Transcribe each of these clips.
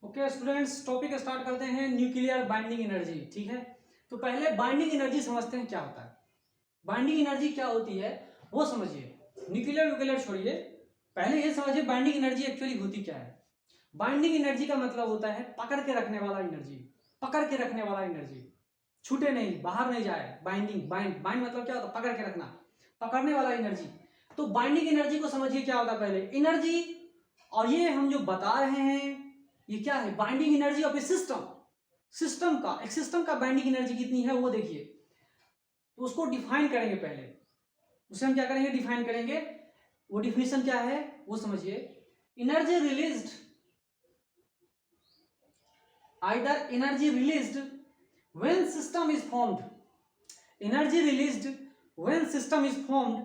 Okay students, topic start करते हैं nuclear binding energy. ठीक है, तो पहले बाइंडिंग एनर्जी समझते हैं क्या होता है। बाइंडिंग एनर्जी क्या होती है वो समझिए। न्यूक्लियर छोड़िए, पहले ये समझिए बाइंडिंग एनर्जी एक्चुअली होती क्या है। बाइंडिंग एनर्जी का मतलब होता है पकड़ के रखने वाला एनर्जी। पकड़ के रखने वाला एनर्जी, छूटे नहीं, बाहर नहीं जाए। बाइंडिंग, बाइंड मतलब क्या होता है? पकड़ के रखना, पकड़ने वाला एनर्जी। तो बाइंडिंग एनर्जी को समझिए क्या होता है पहले एनर्जी। और ये हम जो बता रहे हैं ये क्या है? Binding energy of A system. एक सिस्टम का बाइंडिंग एनर्जी कितनी है वो देखिए। तो उसको डिफाइन करेंगे पहले। उसे हम क्या करेंगे? डिफाइन करेंगे। वो डिफिनेशन क्या है वो समझिए। Energy released, either energy released when system is formed, energy released when system is formed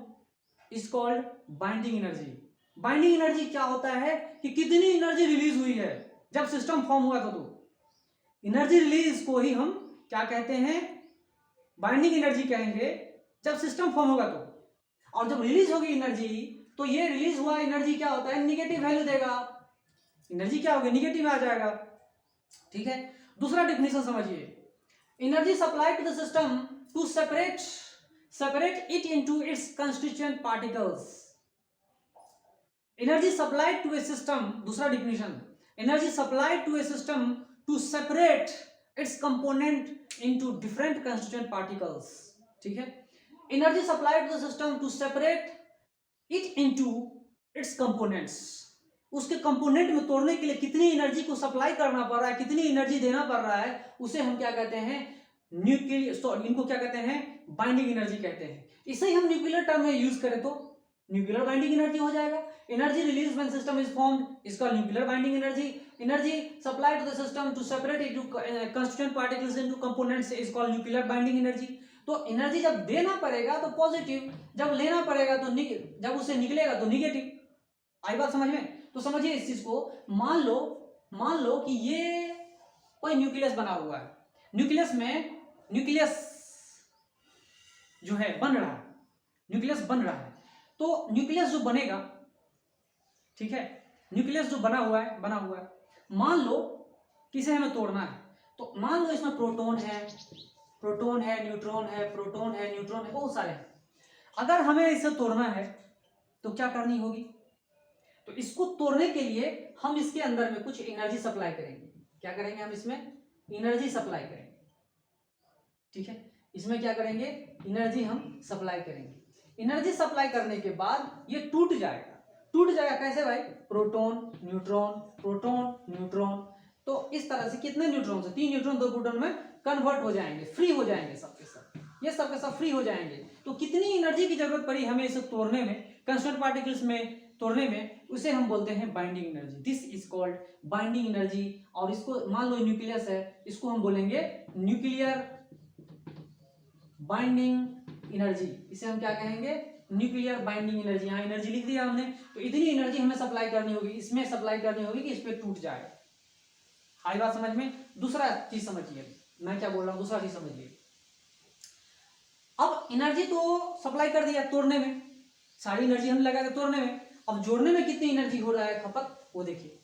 is called binding energy। Binding energy क्या होता है कि कितनी एनर्जी रिलीज हुई है जब सिस्टम फॉर्म हुआ था। तो एनर्जी रिलीज को ही हम क्या कहते हैं? बाइंडिंग एनर्जी कहेंगे जब सिस्टम फॉर्म होगा तो। और जब रिलीज होगी एनर्जी तो ये रिलीज हुआ एनर्जी क्या होता है? निगेटिव वैल्यू देगा। एनर्जी क्या होगी? निगेटिव में आ जाएगा। ठीक है, दूसरा डेफिनेशन समझिए। Energy supply to the system to separate it into its constituent particles. Energy supply to a system, दूसरा definition, energy supply to a system to separate its component into different constituent particles. ठीक है, energy supply to the system to separate it into its components. उसके component में तोड़ने के लिए कितनी energy को सप्लाई करना पड़ रहा है, कितनी एनर्जी देना पड़ रहा है, उसे हम क्या कहते हैं? न्यूक्लियर, इनको क्या कहते हैं? बाइंडिंग एनर्जी कहते हैं। इसे ही हम न्यूक्लियर टर्म में यूज करें तो न्यूक्लियर बाइंडिंग एनर्जी हो जाएगा। Energy release when system is formed is called nuclear binding energy. Energy supply to the system to separate it to constituent particles into components is called nuclear binding energy. तो energy जब देना पड़ेगा तो positive, जब लेना पड़ेगा तो जब उसे निकलेगा तो निगेटिव। आई बात समझ में? तो समझिए इस चीज को। मान लो कि ये कोई न्यूक्लियस बना हुआ है। न्यूक्लियस जो है बन रहा है, न्यूक्लियस बन रहा है। तो न्यूक्लियस जो बनेगा, ठीक है, न्यूक्लियस जो बना हुआ है, मान लो किसे हमें तोड़ना है। तो मान लो इसमें प्रोटॉन है, न्यूट्रॉन है, प्रोटॉन है, न्यूट्रॉन है, बहुत सारे हैं। अगर हमें इसे तोड़ना है तो क्या करनी होगी? तो इसको तोड़ने के लिए हम इसके अंदर में कुछ एनर्जी सप्लाई करेंगे। क्या करेंगे? हम इसमें एनर्जी सप्लाई करेंगे। ठीक है, इसमें क्या करेंगे? एनर्जी हम सप्लाई करेंगे। एनर्जी सप्लाई करने के बाद ये टूट जाएगा। कैसे भाई? Proton neutron. तो इस तरह से कितने न्यूट्रॉन से? 3 न्यूट्रॉन 2 प्रोटॉन में कन्वर्ट हो जाएंगे, फ्री हो जाएंगे सबके सब। ये सबके सब फ्री हो जाएंगे। तो कितनी एनर्जी की जरूरत पड़ी हमें इसे तोड़ने में, कंस्टिट्यूएंट पार्टिकल्स में तोड़ने में, उसे हम बोलते हैं binding energy. This is called binding energy. और इसको मान लो न्यूक्लियस है, इसको हम बोलेंगे न्यूक्लियर बाइंडिंग एनर्जी। इसे हम क्या कहेंगे? Nuclear binding energy. यहाँ एनर्जी लिख दिया हमने। तो इतनी एनर्जी हमें सप्लाई करनी होगी, इसमें सप्लाई करनी होगी कि इस पे टूट जाए। आई बात समझ में? दूसरा चीज समझिए, मैं क्या बोल रहा हूँ, दूसरा चीज समझिए। अब एनर्जी तो सप्लाई कर दिया तोड़ने में, सारी एनर्जी हम लगा के तोड़ने में। अब जोड़ने में कितनी एनर्जी हो रहा है खपत वो देखिए।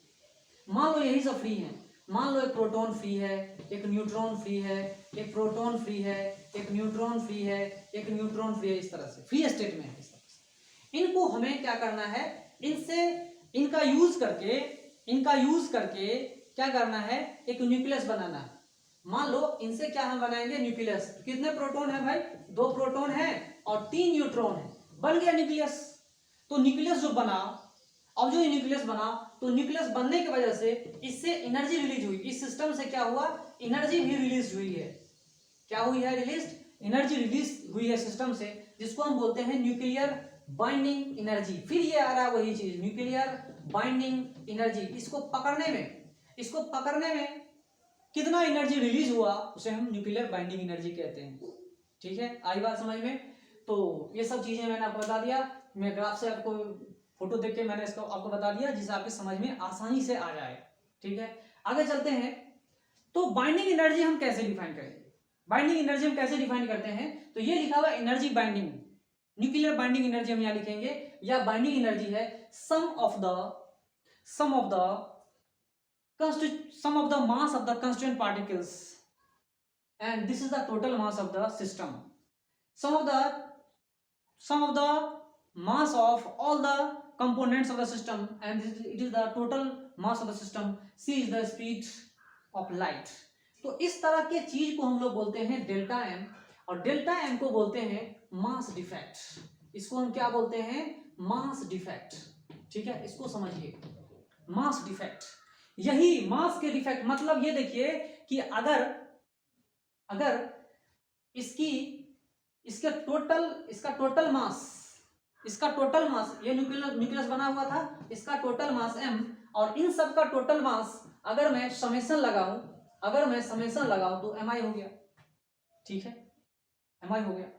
मान लो यही सब फ्री है। मान लो एक प्रोटॉन फ्री है, एक न्यूट्रॉन फ्री है, एक प्रोटॉन फ्री है, एक न्यूट्रॉन फ्री है, एक न्यूट्रॉन फ्री है। इस तरह से फ्री स्टेट में है। इस तरह से इनको हमें क्या करना है? इनका यूज करके क्या करना है? एक न्यूक्लियस बनाना है। मान लो इनसे क्या हम बनाएंगे? न्यूक्लियस। कितने प्रोटॉन है भाई? 2 प्रोटॉन है और 3 न्यूट्रॉन है, बन गया न्यूक्लियस। तो न्यूक्लियस जो बना, अब जो न्यूक्लियस बना, तो न्यूक्लियस बनने की वजह से इससे एनर्जी रिलीज हुई। इस सिस्टम से क्या हुआ? एनर्जी भी रिलीज हुई है। क्या हुई है? एनर्जी रिलीज हुई है सिस्टम से, जिसको हम बोलते हैं न्यूक्लियर बाइंडिंग एनर्जी। फिर ये आ रहा है वही चीज, न्यूक्लियर बाइंडिंग एनर्जी। इसको पकड़ने में कितना एनर्जी रिलीज हुआ उसे हम न्यूक्लियर बाइंडिंग एनर्जी कहते हैं। ठीक है, आई बात समझ में? तो ये सब चीजें मैंने आपको बता दिया। मैं ग्राफ से आपको फोटो देख के मैंने इसको आपको बता दिया, जिससे आपके समझ में आसानी से आ जाए। ठीक है, आगे चलते हैं। तो बाइंडिंग एनर्जी हम कैसे डिफाइन करेंगे? करते हैं तो ये लिखा हुआ energy binding, nuclear binding energy हम यहाँ लिखेंगे। या बाइंडिंग एनर्जी है sum of the sum of the mass of the constituent particles, and this is the total mass of the system. Sum of the mass of all the components of the system, and it is the total mass of the system. C is the speed of light. तो इस तरह के चीज को हम लोग बोलते हैं डेल्टा एम, और डेल्टा एम को बोलते हैं मास डिफेक्ट। इसको हम क्या बोलते हैं? Mass defect. ठीक है, इसको समझिए, मास डिफेक्ट। यही मास के डिफेक्ट मतलब ये देखिए कि अगर इसका टोटल मास ये न्यूक्लियस बना हुआ था, इसका टोटल मास m, और इन सब का टोटल मास अगर मैं समेशन लगाऊं तो mi हो गया। ठीक है, mi हो गया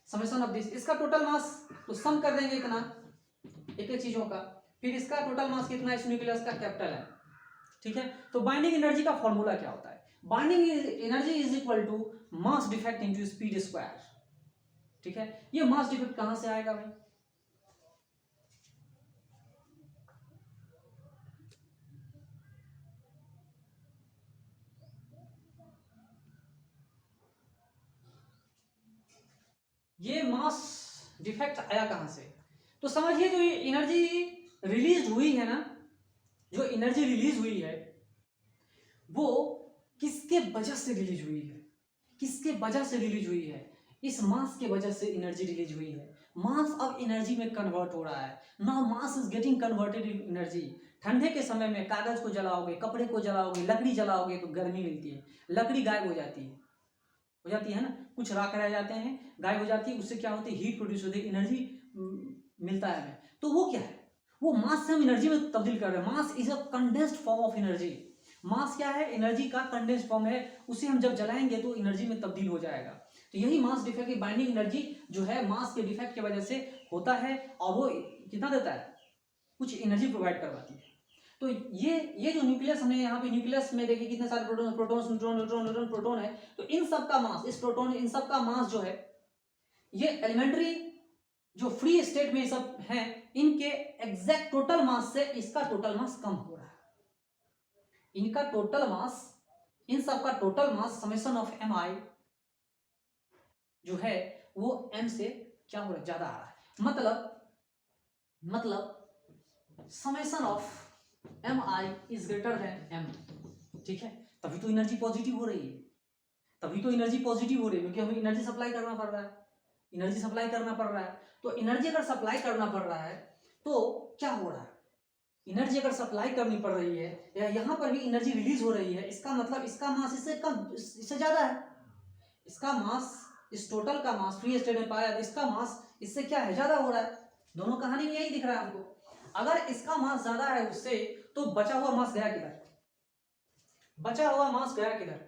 समेशन ऑफ दिस, इसका टोटल मास तो सम कर देंगे इतना एक एक चीजों का, फिर इसका टोटल मास कितना इस न्यूक्लियस का, कैपिटल है। ठीक है, तो बाइंडिंग एनर्जी का फॉर्मूला क्या होता है? Binding energy is equal to mass defect into speed square. ठीक है, ये मास डिफेक्ट कहां से आएगा भाई? ये मास डिफेक्ट आया कहां से? तो समझिए जो ये एनर्जी रिलीज हुई है ना, जो एनर्जी रिलीज हुई है वो किसके वजह से रिलीज हुई है? किसके वजह से रिलीज हुई है? इस मास के वजह से एनर्जी रिलीज हुई है। मास अब एनर्जी में कन्वर्ट हो रहा है। Now mass is getting converted in energy. ठंडे के समय में कागज को जलाओगे, कपड़े को जलाओगे, लकड़ी जलाओगे तो गर्मी मिलती है, लकड़ी गायब हो जाती है ना, कुछ राख रह जाते हैं, गायब हो जाती है, उससे क्या होती है? हीट प्रोड्यूस होती है, एनर्जी मिलता है हमें। तो वो क्या है? वो मास से हम एनर्जी में तब्दील कर रहे हैं। Mass is a condensed form of energy. Mass क्या है? एनर्जी का कंडेंस्ड फॉर्म है, उसे हम जब जलाएंगे तो एनर्जी में तब्दील हो जाएगा। तो यही मास डिफेक्ट की बाइंडिंग एनर्जी जो है मास के डिफेक्ट की वजह से होता है, और वो कितना देता है? कुछ एनर्जी प्रोवाइड करवाती है। तो ये जो न्यूक्लियस हमने यहाँ पे न्यूक्लियस में देखिए कितने सारे प्रोटॉन, न्यूट्रॉन, प्रोटॉन है, तो इन सब का मास, इन सब का मास जो है, ये एलिमेंट्री जो फ्री स्टेट में सब हैं, इनके एग्जैक्ट टोटल मास से इसका टोटल मास कम हो रहा है। इनका टोटल मास, इन सब का total mass summation of mi जो है वो m से क्या हो रहा है? ज्यादा आ रहा है। मतलब summation of mi is greater than m। ठीक है, तभी तो एनर्जी पॉजिटिव हो रही है, क्योंकि हमें एनर्जी सप्लाई करना पड़ रहा है। तो एनर्जी अगर सप्लाई करना पड़ रहा है तो क्या हो रहा है? एनर्जी अगर सप्लाई करनी पड़ रही है या यहाँ पर भी एनर्जी रिलीज हो रही है, इसका मतलब इसका मास इससे कम, इससे ज्यादा है। इसका मास, इस टोटल का मास फ्री स्टेट में पाया, इसका मास इससे क्या है? ज्यादा हो रहा है। दोनों कहानी में यही दिख रहा है हमको। अगर इसका मास ज्यादा है उससे, तो बचा हुआ मास गया किधर?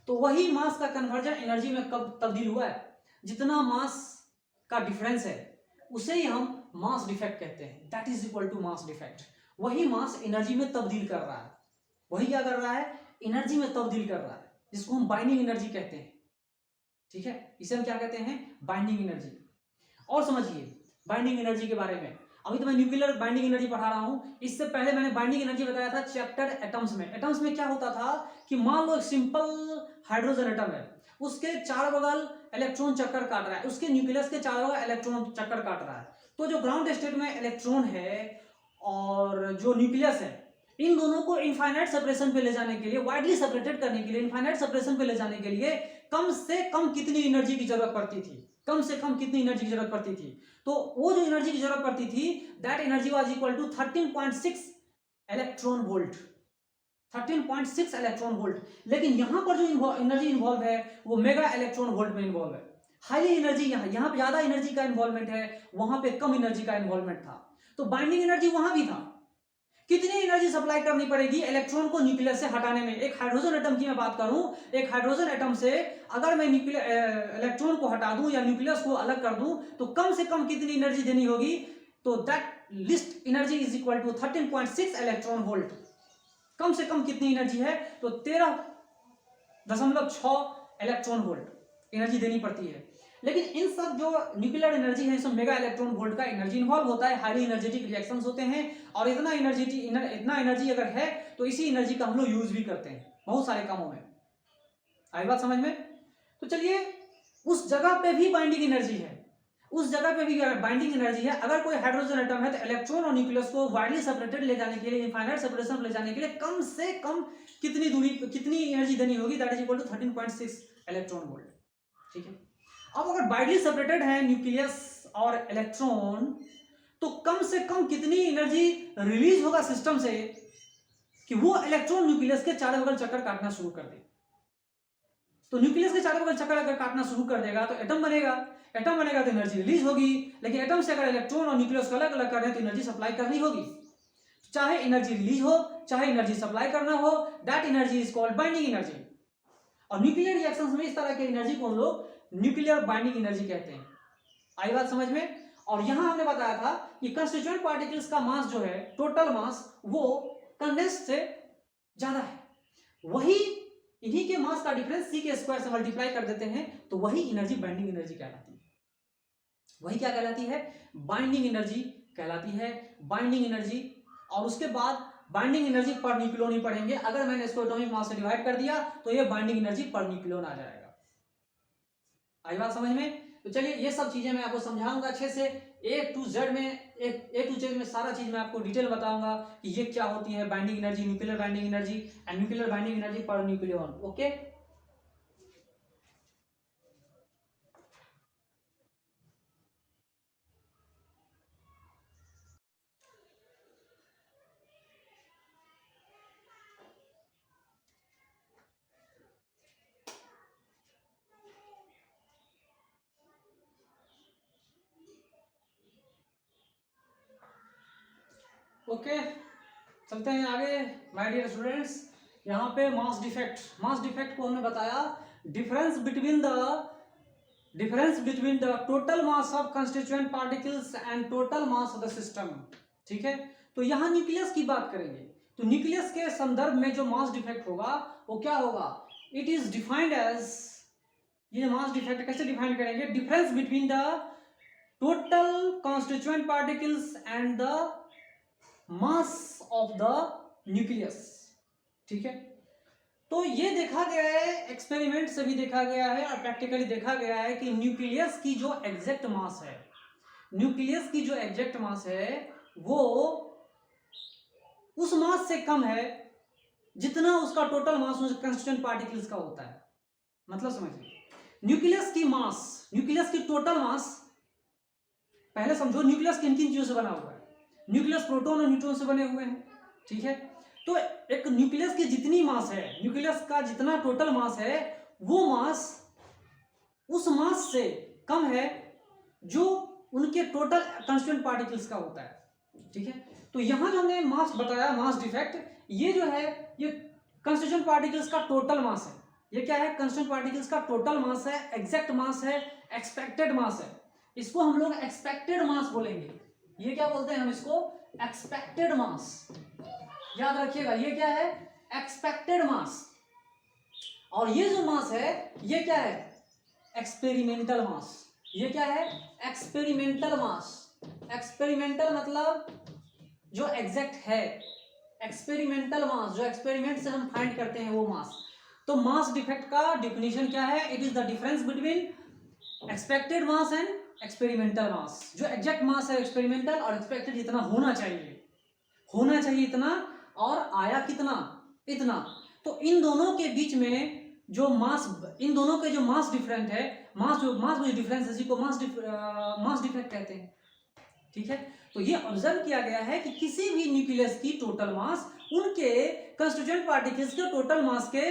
तो वही मास का कन्वर्जन एनर्जी में कब तब्दील हुआ है? जितना मास का डिफरेंस है उसे ही हम मास डिफेक्ट कहते हैं। That is equal to mass defect. वही मास एनर्जी में तब्दील कर रहा है। वही क्या कर रहा है? एनर्जी में तब्दील कर रहा है, जिसको हम बाइंडिंग एनर्जी कहते हैं। ठीक है, इसे हम क्या कहते हैं? Binding energy. और समझिए बाइंडिंग एनर्जी के बारे में, अभी तो मैं न्यूक्लियर बाइंडिंग एनर्जी पढ़ा रहा हूं, इससे पहले मैंने बाइंडिंग एनर्जी बताया था चैप्टर एटम्स में। एटम्स में क्या होता था कि मान लो एक सिंपल हाइड्रोजन एटम है, उसके चार बगल इलेक्ट्रॉन चक्कर काट रहा है, उसके न्यूक्लियस के चार बगल इलेक्ट्रॉन चक्कर काट रहा है। तो जो ग्राउंड स्टेट में इलेक्ट्रॉन है और जो न्यूक्लियस है, इन दोनों को इनफाइनाइट सेपरेशन पे ले जाने के लिए, वाइडली सेपरेटेड करने के लिए, इनफाइनाइट सेपरेशन पे ले जाने के लिए कम से कम कितनी एनर्जी की जरूरत पड़ती थी? तो वो जो एनर्जी की जरूरत पड़ती थी, that energy was equal to 13.6 electron volt. 13.6 electron volt. लेकिन यहां पर जो एनर्जी इन्वॉल्व है वो मेगा इलेक्ट्रॉन वोल्ट में इन्वॉल्व है। हाईली एनर्जी यहाँ पे ज्यादा एनर्जी का इन्वॉल्वमेंट है, वहां पे कम एनर्जी का इन्वॉल्वमेंट था। तो बाइंडिंग एनर्जी वहां भी था। कितनी एनर्जी सप्लाई करनी पड़ेगी इलेक्ट्रॉन को न्यूक्लियस से हटाने में? एक हाइड्रोजन एटम की मैं बात करूं, एक हाइड्रोजन एटम से अगर मैं इलेक्ट्रॉन को हटा दूं या न्यूक्लियस को अलग कर दूं, तो कम से कम कितनी एनर्जी देनी होगी? तो that least energy is equal to 13.6 electron volt. कम से कम कितनी एनर्जी है? तो 13.6 इलेक्ट्रॉन वोल्ट एनर्जी देनी पड़ती है। लेकिन इन सब जो न्यूक्लियर एनर्जी है इसमें मेगा इलेक्ट्रॉन वोल्ट का एनर्जी इन्वॉल्व होता है, हाईली एनर्जेटिक रिएक्शंस होते हैं, और इतना एनर्जी अगर है तो इसी एनर्जी का हम लोग यूज भी करते हैं बहुत सारे कामों में। आई बात समझ में? तो चलिए, उस जगह पे भी बाइंडिंग एनर्जी है, उस जगह पे भी बाइंडिंग एनर्जी है। अगर कोई हाइड्रोजन एटम है तो इलेक्ट्रॉन और न्यूक्लियस को वाइडली सेपरेटेड ले जाने के लिए, इनफाइनाइट सेपरेशन ले जाने के लिए कम से कम कितनी दूरी, कितनी एनर्जी देनी होगी? That is equal to 13.6 electron volt. ठीक है, अब अगर वाइडली सेपरेटेड है न्यूक्लियस और इलेक्ट्रॉन, तो कम से कम कितनी एनर्जी रिलीज होगा सिस्टम से कि वो इलेक्ट्रॉन न्यूक्लियस के चारों बगल चक्कर काटना शुरू कर दे। तो न्यूक्लियस के चारों बगल चक्कर अगर काटना शुरू कर देगा तो एटम बनेगा, एटम बनेगा तो एनर्जी रिलीज होगी, लेकिन एटम से अगर इलेक्ट्रॉन और न्यूक्लियस को अलग अलग कर रहे हैं तो एनर्जी सप्लाई करनी होगी। चाहे एनर्जी रिलीज हो चाहे एनर्जी सप्लाई करना हो, that energy is called binding energy. और न्यूक्लियर रिएक्शंस में इस तरह की एनर्जी को हम लोग न्यूक्लियर बाइंडिंग एनर्जी कहते हैं। आई बात समझ में? और यहां हमने बताया था कि कंस्टिट्यूएंट पार्टिकल्स का मास जो है, टोटल मास, वो कंडेंस्ड से ज्यादा है। वही इन्हीं के मास का डिफरेंस c के स्क्वायर से मल्टीप्लाई कर देते हैं तो वही एनर्जी बाइंडिंग एनर्जी कहलाती है। वही क्या कहलाती है? बाइंडिंग एनर्जी कहलाती है। बाइंडिंग एनर्जी, और उसके बाद बाइंडिंग एनर्जी पर न्यूक्लियन ही पढ़ेंगे। अगर मैंने इसको एटॉमिक मास से डिवाइड कर दिया तो ये बाइंडिंग एनर्जी पर न्यूक्लियन आ जाएगा। आई बात समझ में? तो चलिए, ये सब चीजें मैं आपको समझाऊंगा अच्छे से, ए टू जेड में सारा चीज मैं आपको डिटेल बताऊंगा कि ये क्या होती है binding energy, nuclear binding energy and nuclear binding energy per nucleon. Okay, okay, चलते हैं आगे माय डियर स्टूडेंट्स। यहाँ पे मास डिफेक्ट को हमने बताया difference between the total mass of constituent particles and total mass of the system. ठीक है, तो यहाँ न्यूक्लियस की बात करेंगे तो न्यूक्लियस के संदर्भ में जो मास डिफेक्ट होगा वो क्या होगा? इट इज डिफाइंड एज, ये मास डिफेक्ट कैसे डिफाइन करेंगे? Difference between the total constituent particles and the mass of the nucleus. ठीक है, तो ये देखा गया है, एक्सपेरिमेंट से भी देखा गया है और प्रैक्टिकली देखा गया है कि न्यूक्लियस की जो एग्जैक्ट मास है, न्यूक्लियस की जो एग्जैक्ट मास है वो उस मास से कम है जितना उसका टोटल मास उस कंस्टिट्यूएंट पार्टिकल्स का होता है। मतलब समझिए, न्यूक्लियस की मास, न्यूक्लियस की टोटल मास, पहले समझो न्यूक्लियस किन किन चीजों से बना हुआ है। न्यूक्लियस प्रोटॉन और न्यूट्रॉन से बने हुए हैं। ठीक है, तो एक न्यूक्लियस की जितनी मास है, न्यूक्लियस का जितना टोटल मास है, वो मास उस मास से कम है जो उनके टोटल कंस्टिट्यूएंट पार्टिकल्स का होता है। ठीक है, तो यहां जो हमने मास बताया, मास डिफेक्ट, ये जो है ये कंस्टिट्यूएंट पार्टिकल्स का टोटल मास है। ये क्या है? कंस्टिट्यूएंट पार्टिकल्स का टोटल मास है, एग्जैक्ट मास है, एक्सपेक्टेड मास है। इसको हम लोग एक्सपेक्टेड मास बोलेंगे। ये क्या बोलते हैं हम इसको? एक्सपेक्टेड मास। याद रखिएगा, ये क्या है? एक्सपेक्टेड मास। और ये जो मास है ये क्या है? एक्सपेरिमेंटल मास। ये क्या है? एक्सपेरिमेंटल मास। एक्सपेरिमेंटल मतलब जो एग्जैक्ट है, एक्सपेरिमेंटल मास जो एक्सपेरिमेंट से हम फाइंड करते हैं वो मास। तो मास डिफेक्ट का डिफिनीशन क्या है? It is the difference between expected mass and experimental mass. जो एग्जैक्ट मास है एक्सपेरिमेंटल और एक्सपेक्टेड जितना होना चाहिए इतना, और आया कितना? इतना। तो इन दोनों के बीच में जो मास, इन दोनों के जो मास डिफरेंट है, मास डिफरेंस, इसी को मास डिफेक्ट कहते हैं। ठीक है, तो ये ऑब्जर्व किया गया है कि किसी भी न्यूक्लियस की टोटल मास उनके कंस्टिट्यूएंट पार्टिकल्स के टोटल मास के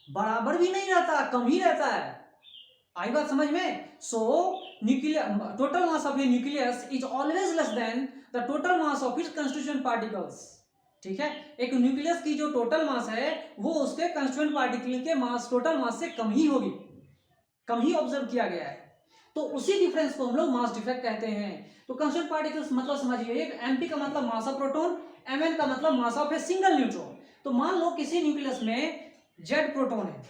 बराबर भी नहीं रहता, कम ही रहता है। आई बात समझ में? सो nuclear total mass of A nucleus is always less than the total mass of its constituent particles. ठीक है, एक न्यूक्लियस की जो टोटल मास है वो उसके कंस्टिट्यूएंट पार्टिकल के मास, टोटल मास से कम ही होगी, कम ही ऑब्जर्व किया गया है। तो उसी डिफरेंस को हम लोग मास डिफेक्ट कहते हैं। तो कंस्टिट्यूएंट पार्टिकल्स मतलब समझिए, एक एमपी का मतलब मास ऑफ प्रोटॉन, एमएन का मतलब mass of a single neutron. तो मान लो किसी न्यूक्लियस में जेड प्रोटॉन है,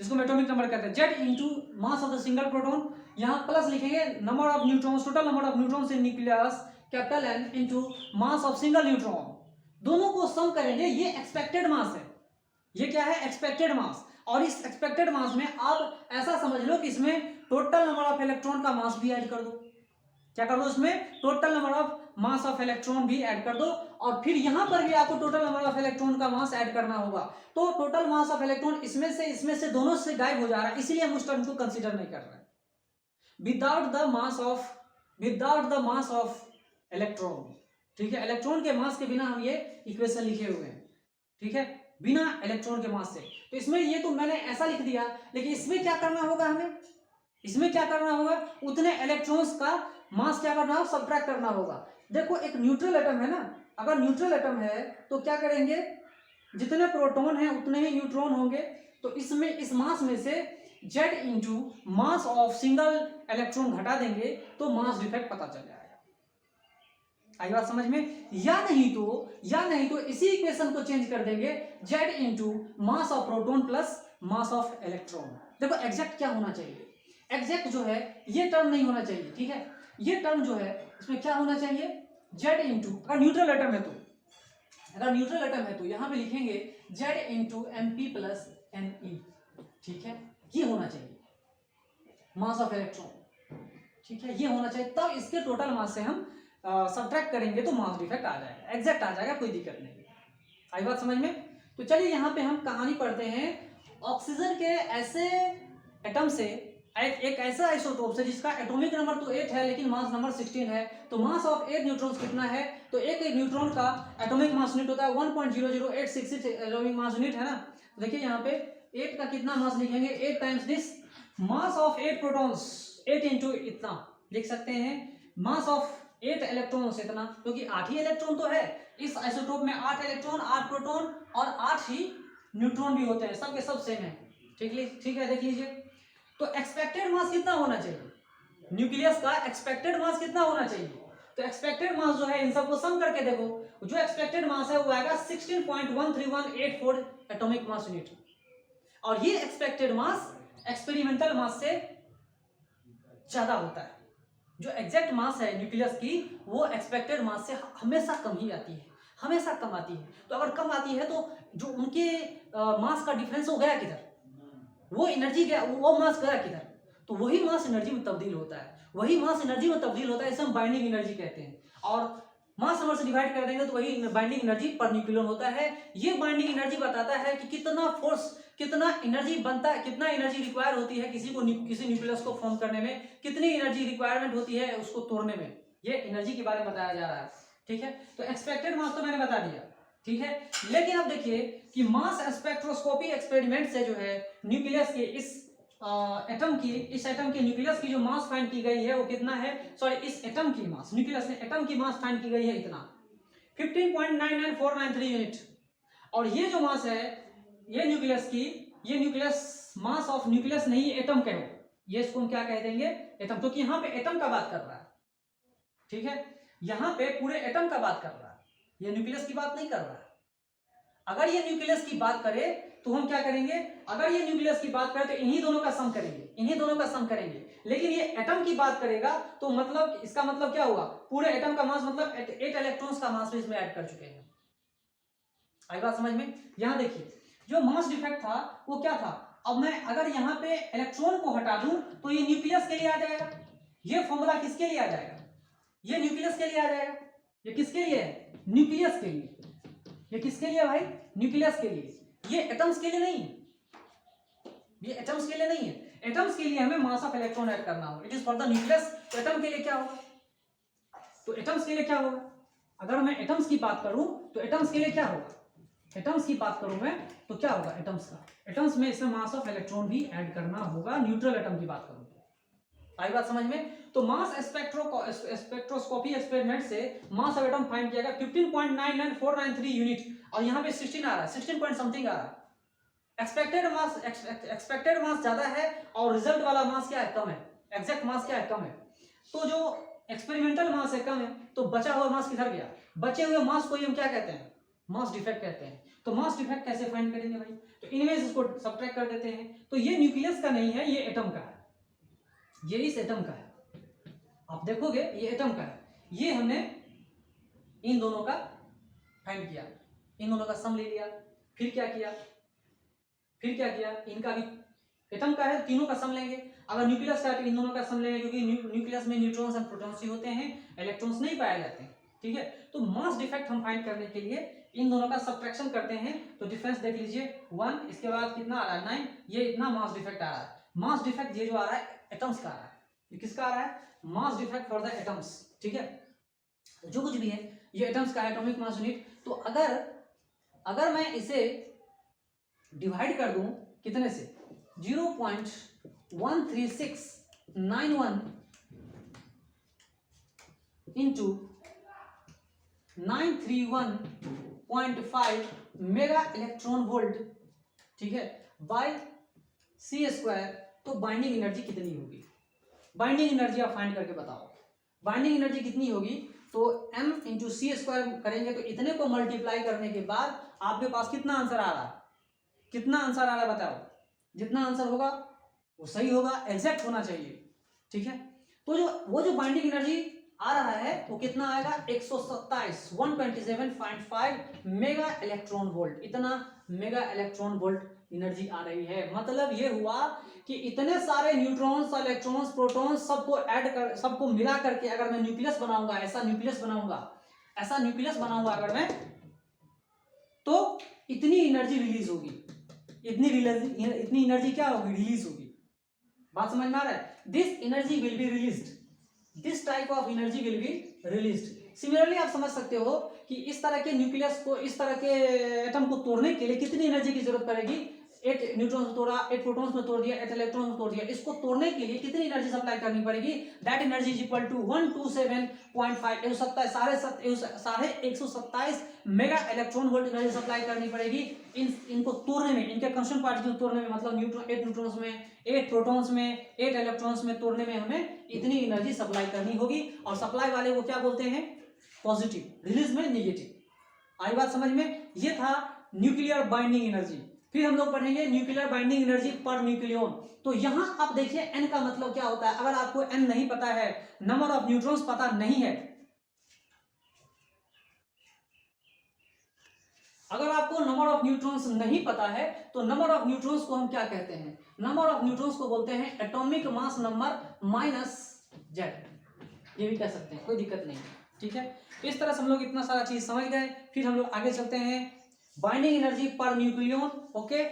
जिसको हम एटॉमिक नंबर कहते हैं, Z into mass of the single proton, यहाँ प्लस लिखेंगे number of neutrons, total number of neutrons in nucleus capital N into mass of single neutron, दोनों को सम करेंगे, ये एक्सपेक्टेड मास है, ये क्या है एक्सपेक्टेड मास। और इस एक्सपेक्टेड मास में आप ऐसा समझ लो कि इसमें टोटल नंबर ऑफ इलेक्ट्रॉन का मास भी ऐड कर दो, क्या कर दो इसमें total number of mass of electron भी ऐड कर दो, और फिर यहां पर भी आपको टोटल नंबर ऑफ इलेक्ट्रॉन का मास ऐड करना होगा। तो टोटल मास ऑफ इलेक्ट्रॉन इसमें से दोनों से गायब हो जा रहा है, इसलिए हम उस टर्म को कंसीडर नहीं कर रहे हैं। Without the mass of electron, ठीक है, इलेक्ट्रॉन के मास के बिना हम ये इक्वेशन लिखे हुए हैं, ठीक है, बिना इलेक्ट्रॉन के मास से। तो इसमें ये तो मैंने ऐसा लिख दिया, लेकिन इसमें क्या करना होगा हमें, इसमें क्या करना होगा, उतने इलेक्ट्रॉन्स का मास क्या करना होगा, सब्ट्रैक्ट करना होगा। देखो एक न्यूट्रल एटम है ना, अगर न्यूट्रल एटम है तो क्या करेंगे, जितने प्रोटॉन हैं उतने ही न्यूट्रॉन होंगे, तो इसमें इस मास में से Z into mass of single electron घटा देंगे तो मास डिफेक्ट पता चल जाएगा। आई बात समझ में, या नहीं तो इसी इक्वेशन को चेंज कर देंगे, Z into mass of proton plus mass of electron. देखो एग्जैक्ट क्या होना चाहिए, एग्जैक्ट जो है ये टर्म नहीं होना चाहिए, ठीक है, ये टर्म जो है इसमें क्या होना चाहिए, जेड इंटू, अगर न्यूट्रल एटम है तो यहाँ पे लिखेंगे Z into M P plus N E, ठीक है, ये होना चाहिए मास ऑफ इलेक्ट्रॉन, ठीक है, ये होना चाहिए, तब इसके टोटल मास से हम सब्ट्रैक्ट करेंगे तो मास डिफेक्ट आ जाएगा, एग्जैक्ट आ जाएगा, कोई दिक्कत नहीं। आई बात समझ में। तो चलिए यहाँ पे हम कहानी पढ़ते हैं, ऑक्सीजन के ऐसे एटम से, एक ऐसा आइसोटोप से जिसका एटॉमिक नंबर तो 8 है लेकिन मास नंबर 16 है, तो मास ऑफ 8 न्यूट्रॉन्स कितना है, तो एक न्यूट्रॉन का एटॉमिक मास यूनिट होता है 1.00866 एटॉमिक मास यूनिट है ना। तो देखिए यहाँ पे 8 का कितना मास लिखेंगे, 8 times this mass of 8 protons, 8 into इतना लिख सकते हैं, मास ऑफ 8 इलेक्ट्रॉन्स इतना, क्योंकि 8 ही इलेक्ट्रॉन तो है इस आइसोटोप में, 8 इलेक्ट्रॉन 8 प्रोटॉन और 8 ही न्यूट्रॉन भी होते हैं, सबके सब सेम है, ठीक है, देख लीजिए। तो एक्सपेक्टेड मास कितना होना चाहिए, न्यूक्लियस का एक्सपेक्टेड मास कितना होना चाहिए, तो एक्सपेक्टेड मास जो है इन सबको सम करके देखो, जो एक्सपेक्टेड मास है वो आएगा 16.13184 एटॉमिक मास यूनिट, और ये एक्सपेक्टेड मास एक्सपेरिमेंटल मास से ज्यादा होता है। जो एग्जैक्ट मास है न्यूक्लियस की वो एक्सपेक्टेड मास से हमेशा कम ही आती है, हमेशा कम आती है। तो अगर कम आती है तो जो उनके मास का डिफरेंस हो गया किधर, वो एनर्जी गया, वो मास गया किधर, तो वही मास एनर्जी में तब्दील होता है, वही मास एनर्जी में तब्दील होता है, इसे हम बाइंडिंग एनर्जी कहते हैं। और मास नंबर से डिवाइड कर देंगे तो वही बाइंडिंग एनर्जी पर न्यूक्लियन होता है। ये बाइंडिंग एनर्जी बताता है कि कितना फोर्स, कितना एनर्जी बनता है, कितना एनर्जी रिक्वायर होती है किसी न्यूक्लियस को फॉर्म करने में, कितनी एनर्जी रिक्वायरमेंट होती है उसको तोड़ने में, ये एनर्जी के बारे में बताया जा रहा है, ठीक है। तो एक्सपेक्टेड मास तो मैंने बता दिया, ठीक है। लेकिन अब देखिए कि मास स्पेक्ट्रोस्कोपी एक्सपेरिमेंट से जो है न्यूक्लियस के इस एटम की न्यूक्लियस की जो मास फाइंड की गई है वो कितना है, सॉरी इस एटम की मास, न्यूक्लियस में एटम की मास फाइंड की गई है इतना 15.99493 यूनिट। और ये जो मास है ये न्यूक्लियस मास ऑफ न्यूक्लियस नहीं एटम कहो, ये इसको हम क्या कह देंगे, एटम, क्योंकि यहाँ पे एटम का बात कर रहा है, ठीक है, यहाँ पे पूरे एटम का बात कर रहा है, ये न्यूक्लियस की बात नहीं कर रहा है। अगर ये न्यूक्लियस की बात करे तो हम क्या करेंगे, अगर ये न्यूक्लियस की बात करे तो इन्हीं दोनों का सम करेंगे, लेकिन ये एटम की बात करेगा तो मतलब इसका मतलब क्या हुआ, पूरे एटम का मास मतलब 8 इलेक्ट्रॉन्स का मास भी इसमें ऐड कर चुके हैं। आई बात समझ में। यहाँ देखिए जो मास डिफेक्ट था वो क्या था, अब मैं अगर यहाँ पे इलेक्ट्रॉन को हटा दूं तो ये न्यूक्लियस के लिए आ जाएगा, ये फॉर्मूला किसके लिए आ जाएगा, ये न्यूक्लियस के लिए आ जाएगा, ये किसके लिए है, न्यूक्लियस के लिए, ये किसके लिए भाई, न्यूक्लियस के लिए, ये एटम्स के लिए नहीं है, ये एटम्स के लिए नहीं है, एटम्स के लिए हमें मास ऑफ इलेक्ट्रॉन ऐड करना होगा, it is for the nucleus. तो एटम के लिए क्या होगा, तो एटम्स के लिए क्या होगा, अगर मैं एटम्स की बात करूं तो एटम्स के लिए क्या होगा, एटम्स की बात करूं मैं तो क्या होगा, एटम्स में इसमें मास ऑफ इलेक्ट्रॉन भी ऐड करना होगा, न्यूट्रल एटम की बात करूं तो। आई बात समझ में। तो मास स्पेक्ट्रोस्कोपी एक्सपेरिमेंट से मास ऑफ एटम फाइंड किया गया 15.99493 यूनिट, और यहाँ पे 16 आ रहा है, 16 पॉइंट समथिंग आ रहा है। एक्सपेक्टेड मास ज्यादा है और रिजल्ट वाला मास क्या है, कम है, एग्जैक्ट मास क्या है, कम है। तो जो एक्सपेरिमेंटल मास है कम है, तो बचा हुआ मास किधर गया, बचे हुए मास को ही हम क्या कहते हैं, मास डिफेक्ट कहते हैं। तो मास डिफेक्ट कैसे फाइंड करेंगे भाई? तो इनमें से इसको सब्ट्रैक्ट कर देते हैं। तो ये न्यूक्लियस का नहीं है, ये एटम का है, ये इस एटम का है। आप देखोगे ये एटम का है। ये हमने इन दोनों का फाइंड किया, इन दोनों का सम ले लिया। फिर क्या किया, इनका भी एटम का है, तीनों का सम लेंगे। अगर न्यूक्लियस का है तो इन दोनों का सम लेंगे, क्योंकि न्यूक्लियस में न्यूट्रॉन्स और प्रोटॉन्स ही होते हैं, इलेक्ट्रॉन्स नहीं पाए जाते हैं। ठीक है, तो मास डिफेक्ट हम फाइंड करने के लिए इन दोनों का सब्ट्रैक्शन करते हैं। तो डिफरेंस देख लीजिए 1, इसके बाद कितना आ रहा है 9, ये इतना मास डिफेक्ट आ रहा है। मास डिफेक्ट ये जो आ रहा है एटम्स का आ रहा है। ये किसका आ रहा है? Mass defect for the atoms. ठीक है, जो कुछ भी है ये एटम्स का एटॉमिक मास यूनिट। तो अगर मैं इसे डिवाइड कर दूं कितने से, 0.13691 इंटू 931.5 मेगा इलेक्ट्रॉन वोल्ट, ठीक है, बाय सी स्क्वायर, तो बाइंडिंग एनर्जी कितनी होगी? बाइंडिंग एनर्जी आप फाइंड करके बताओ। बाइंडिंग एनर्जी कितनी होगी? तो m इंटू सी स्क्वायर करेंगे तो इतने को मल्टीप्लाई करने के बाद आपके पास कितना आंसर आ रहा है? कितना आंसर आ रहा है बताओ? जितना आंसर होगा वो सही होगा, एग्जैक्ट होना चाहिए। ठीक है, तो वो जो बाइंडिंग एनर्जी आ रहा है वो कितना आएगा? 127.5 मेगा इलेक्ट्रॉन वोल्ट। इतना मेगा इलेक्ट्रॉन वोल्ट एनर्जी आ रही है। मतलब ये हुआ कि इतने सारे न्यूट्रॉन्स, इलेक्ट्रॉन्स, प्रोटॉन्स सबको मिला करके अगर मैं न्यूक्लियस बनाऊंगा, ऐसा न्यूक्लियस बनाऊंगा अगर मैं, तो इतनी एनर्जी रिलीज होगी। इतनी एनर्जी क्या होगी? रिलीज होगी। बात समझ में आ रहा है? This energy will be released, this type of energy will be released. Similarly आप समझ सकते हो कि इस तरह के न्यूक्लियस को, इस तरह के एटम को तोड़ने के लिए कितनी एनर्जी की जरूरत पड़ेगी? 8 न्यूट्रॉन्स में तोड़ा, 8 प्रोटॉन्स में तोड़ दिया, 8 इलेक्ट्रॉन्स में तोड़ दिया। इसको तोड़ने के लिए कितनी एनर्जी सप्लाई करनी पड़ेगी? That energy is equal to 127.5 127 mega electron volt energy supply करनी पड़ेगी इनको तोड़ने में, इनके कंस्टिट्यूएंट पार्टिकल तोड़ने में। मतलब 8 न्यूट्रॉन्स में, 8 प्रोटॉन्स में, 8 इलेक्ट्रॉन्स में तोड़ने में हमें इतनी एनर्जी सप्लाई करनी होगी। और सप्लाई वाले को क्या बोलते हैं? पॉजिटिव, रिलीज में नेगेटिव। आई बात समझ में? ये था न्यूक्लियर बाइंडिंग एनर्जी। फिर हम लोग पढ़ेंगे nuclear binding energy per nucleon. तो यहां आप देखिए n का मतलब क्या होता है। अगर आपको n नहीं पता है, नंबर ऑफ न्यूट्रॉन्स पता नहीं है, अगर आपको नंबर ऑफ न्यूट्रॉन्स नहीं पता है तो नंबर ऑफ न्यूट्रॉन्स को हम क्या कहते हैं? नंबर ऑफ न्यूट्रॉन्स को बोलते हैं एटॉमिक मास नंबर -z। ये भी कह सकते हैं, कोई दिक्कत नहीं। ठीक है, इस तरह से हम लोग इतना सारा चीज समझ गए। फिर हम लोग आगे चलते हैं binding energy per nucleon. Okay,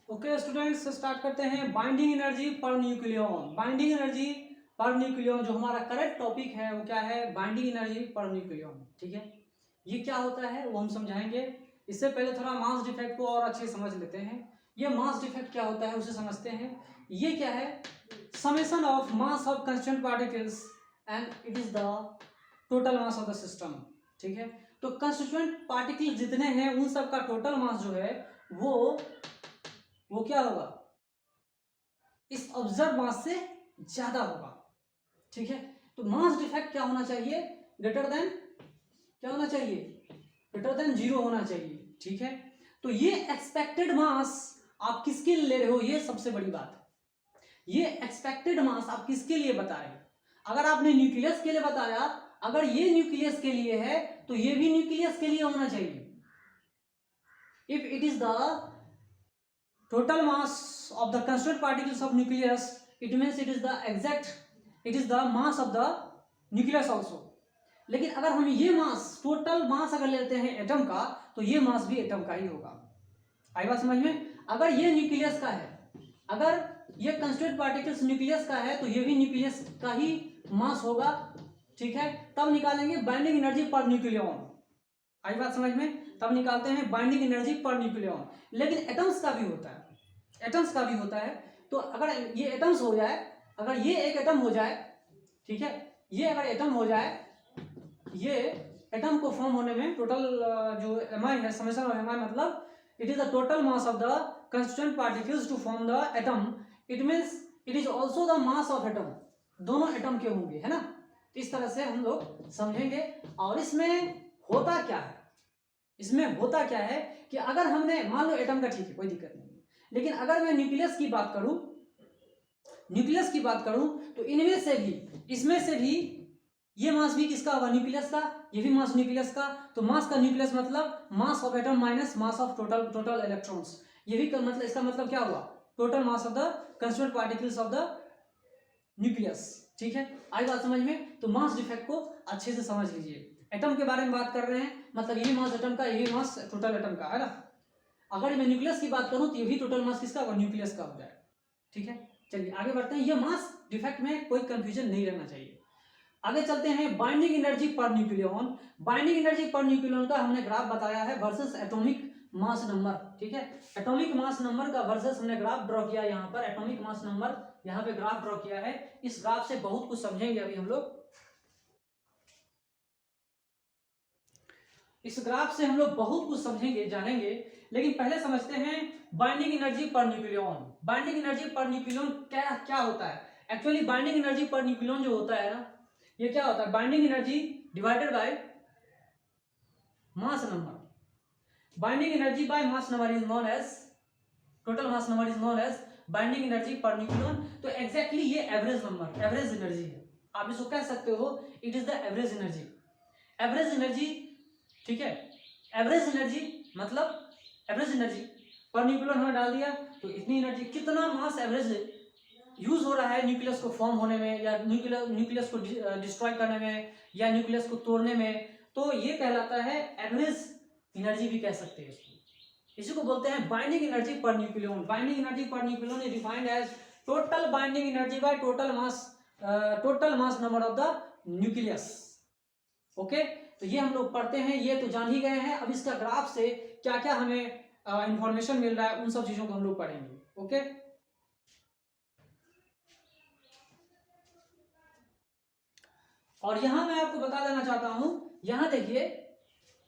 okay students, start करते हैं binding energy per nucleon. Binding energy per nucleon, जो हमारा करेक्ट टॉपिक है वो क्या है? Binding energy per nucleon. ठीक है, ये क्या होता है वो हम समझाएंगे। इससे पहले थोड़ा मास डिफेक्ट को और अच्छे समझ लेते हैं। ये मास डिफेक्ट क्या होता है उसे समझते हैं। ये क्या है? Summation of mass of constituent particles and it is the total mass of the system. ठीक है, तो कंस्टिट्यूएंट पार्टिकल्स जितने हैं उन सब का टोटल मास जो है वो क्या होगा? इस ऑब्जर्व मास से ज्यादा होगा। ठीक है, तो मास डिफेक्ट क्या होना चाहिए? ग्रेटर देन, क्या होना चाहिए? ग्रेटर देन 0 होना चाहिए। ठीक है, तो ये एक्सपेक्टेड मास आप किसके लिए ले रहे हो? ये सबसे बड़ी बात है। ये एक्सपेक्टेड मास आप किसके लिए बता रहे हो? अगर आपने न्यूक्लियस के लिए बताया, अगर ये न्यूक्लियस के लिए है तो ये भी न्यूक्लियस के लिए होना चाहिए। If it is the total mass of the constituent particles of nucleus, it means it is the mass of the nucleus also। लेकिन अगर हम ये मास, टोटल मास अगर लेते हैं एटम का, तो ये मास भी एटम का ही होगा। आई बात समझ में? अगर ये न्यूक्लियस का है, अगर ये कंस्टिट्यूएंट पार्टिकल्स न्यूक्लियस का है, तो ये भी न्यूक्लियस का ही मास होगा। ठीक है, तब निकालेंगे बाइंडिंग एनर्जी पर न्यूक्लियन। आई बात समझ में? तब निकालते हैं बाइंडिंग एनर्जी पर न्यूक्लियन। लेकिन एटम्स का भी होता है, एटम्स का भी होता है। तो अगर ये एटम्स हो जाए, अगर ये एक एटम हो जाए, ठीक है, ये अगर एटम हो जाए, ये एटम को फॉर्म होने में टोटल जो एमआई है, समेशन ऑफ एमआई, मतलब it is the total mass of the constituent particles to form the atom. It means it is also the mass of atom, दोनों एटम के होंगे, है ना। तो इस तरह से हम लोग समझेंगे। और इसमें होता क्या है, इसमें होता क्या है कि अगर हमने मान लो एटम का, ठीक है कोई दिक्कत नहीं, लेकिन अगर मैं न्यूक्लियस की बात करूं, न्यूक्लियस की बात करूं तो इनमें से भी, इसमें से भी ये मास भी किसका होगा, न्यूक्लियस का, ये भी मास न्यूक्लियस का। तो मास का न्यूक्लियस मतलब मास of atom minus mass of total electrons, ये भी मतलब इसका मतलब क्या हुआ, total mass of the constituent particles of the nucleus. ठीक है, आई बात समझ में। तो मास डिफेक्ट को अच्छे से समझ लीजिए। एटम के बारे में बात कर रहे हैं, मतलब ये मास एटम का, ये मास टोटल एटम का, है ना। अगर मैं न्यूक्लियस की बात करूं तो ये भी टोटल मास किसका होगा, न्यूक्लियस का हो जाएगा। ठीक है, चलिए आगे बढ़ते हैं। ये मास डिफेक्ट में कोई कंफ्यूजन नहीं रहना चाहिए। आगे चलते हैं, binding energy per nucleon. Binding energy per nucleon का हमने ग्राफ बताया है वर्सेस एटॉमिक मास नंबर। ठीक है, एटॉमिक मास नंबर का वर्सेस हमने ग्राफ ड्रॉ किया, यहाँ पर एटॉमिक मास नंबर यहाँ पे ग्राफ ड्रॉ किया है। इस ग्राफ से बहुत कुछ समझेंगे अभी हम लोग, इस ग्राफ से हम लोग बहुत कुछ समझेंगे, जानेंगे। लेकिन पहले समझते हैं binding energy per nucleon. Binding energy per nucleon क्या क्या होता है। Actually binding energy per nucleon जो होता है ना, ये क्या होता है, binding energy divided by mass number. Binding energy by mass number is known as, total mass number is known as binding energy per nucleon. तो एग्जैक्टली ये एवरेज नंबर, एवरेज एनर्जी है, आप इसको कह सकते हो it is the average energy. Average energy, ठीक है, एवरेज एनर्जी मतलब एवरेज एनर्जी पर न्यूक्लियन हमने डाल दिया, तो इतनी एनर्जी, कितना मास एवरेज यूज हो रहा है न्यूक्लियस को फॉर्म होने में, या न्यूक्लियस को डिस्ट्रॉय करने में, या न्यूक्लियस को तोड़ने में, तो ये कहलाता है एवरेज एनर्जी भी कह सकते हैं इसको। इसी को बोलते हैं binding energy per nucleon. Binding energy per nucleon is defined as total binding energy by total mass number of the nucleus. Okay, तो ये हम लोग पढ़ते हैं, ये तो जान ही गए हैं। अब इसका ग्राफ से क्या क्या हमें इंफॉर्मेशन मिल रहा है, उन सब चीजों को हम लोग पढ़ेंगे। ओके, और यहां मैं आपको बता देना चाहता हूं, यहां देखिए,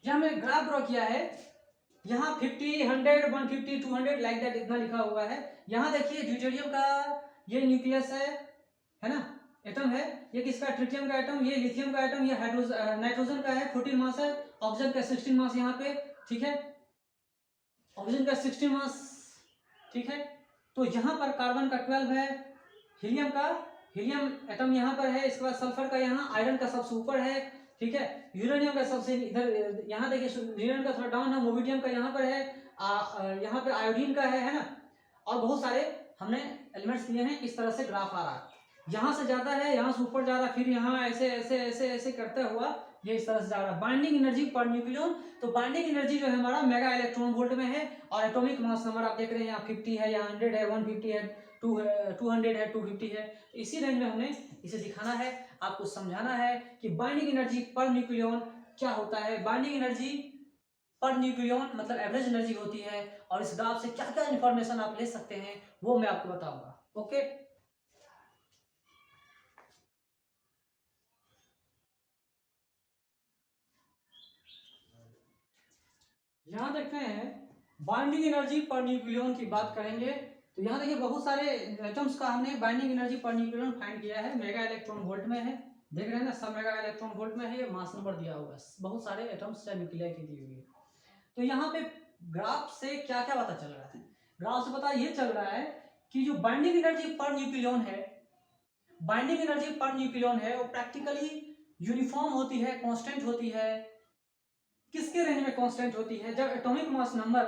यहां मैं ग्राफ ड्रॉ किया है, यहाँ 50, 100, 150, 200 लाइक दैट इतना लिखा हुआ है। यहाँ देखिए ड्यूटेरियम का ये न्यूक्लियस है ना, एटम है। ये किसका, ट्रिटियम का एटम, ये लिथियम का एटम, ये नाइट्रोजन का है, 14 मास है, ऑक्सीजन का 16 मास यहाँ पे। ठीक है, ऑक्सीजन का 16 मास। ठीक है, तो यहाँ पर कार्बन का 12 है, हीलियम एटम यहाँ पर है, इसके बाद सल्फर का यहाँ, आयरन का सबसे ऊपर है। ठीक है, यूरेनियम का सबसे इधर, यहाँ देखिए यूरेनियम का थोड़ा डाउन है, मोबिडियम का यहाँ पर है, यहाँ पे आयोडीन का है ना, और बहुत सारे हमने एलिमेंट्स दिए हैं। इस तरह से ग्राफ आ रहा है, यहाँ से ज्यादा है, यहाँ से ऊपर जा रहा है, फिर यहाँ ऐसे ऐसे ऐसे ऐसे करते हुआ ये इस तरह से जा रहा है। बाइंडिंग एनर्जी पर न्यूक्लियन, तो बाइंडिंग एनर्जी जो है हमारा मेगा इलेक्ट्रॉन वोल्ट में है, और एटॉमिक मास नंबर आप देख रहे हैं यहाँ 50 है, यहाँ 100 है, 150 है, 200 है, 250 है। इसी रेंज में हमने इसे दिखाना है, आपको समझाना है कि बाइंडिंग एनर्जी पर न्यूक्लियन क्या होता है। बाइंडिंग एनर्जी पर न्यूक्लियन मतलब एवरेज एनर्जी होती है, और इस ग्राफ से क्या क्या इंफॉर्मेशन आप ले सकते हैं वो मैं आपको बताऊंगा। ओके, यहाँ देखते हैं बाइंडिंग एनर्जी पर न्यूक्लियन की बात करेंगे, तो यहाँ देखिए बहुत सारे एटम्स का हमने binding energy per nucleon find किया है, मेगा इलेक्ट्रॉन वोल्ट में है, देख रहे हैं ना, सब मेगा इलेक्ट्रॉन वोल्ट में है, ये मास नंबर दिया हुआ है, बहुत सारे एटम्स या न्यूक्लियाई की दी हुई है। तो यहाँ पे ग्राफ से क्या क्या पता चल रहा है, ग्राफ से पता ये चल रहा है कि जो बाइंडिंग एनर्जी पर न्यूक्लियन है, बाइंडिंग एनर्जी पर न्यूक्लियन है, वो प्रैक्टिकली यूनिफॉर्म होती है, कांस्टेंट होती है। किसके रेंज में कांस्टेंट होती है, जब एटॉमिक मास नंबर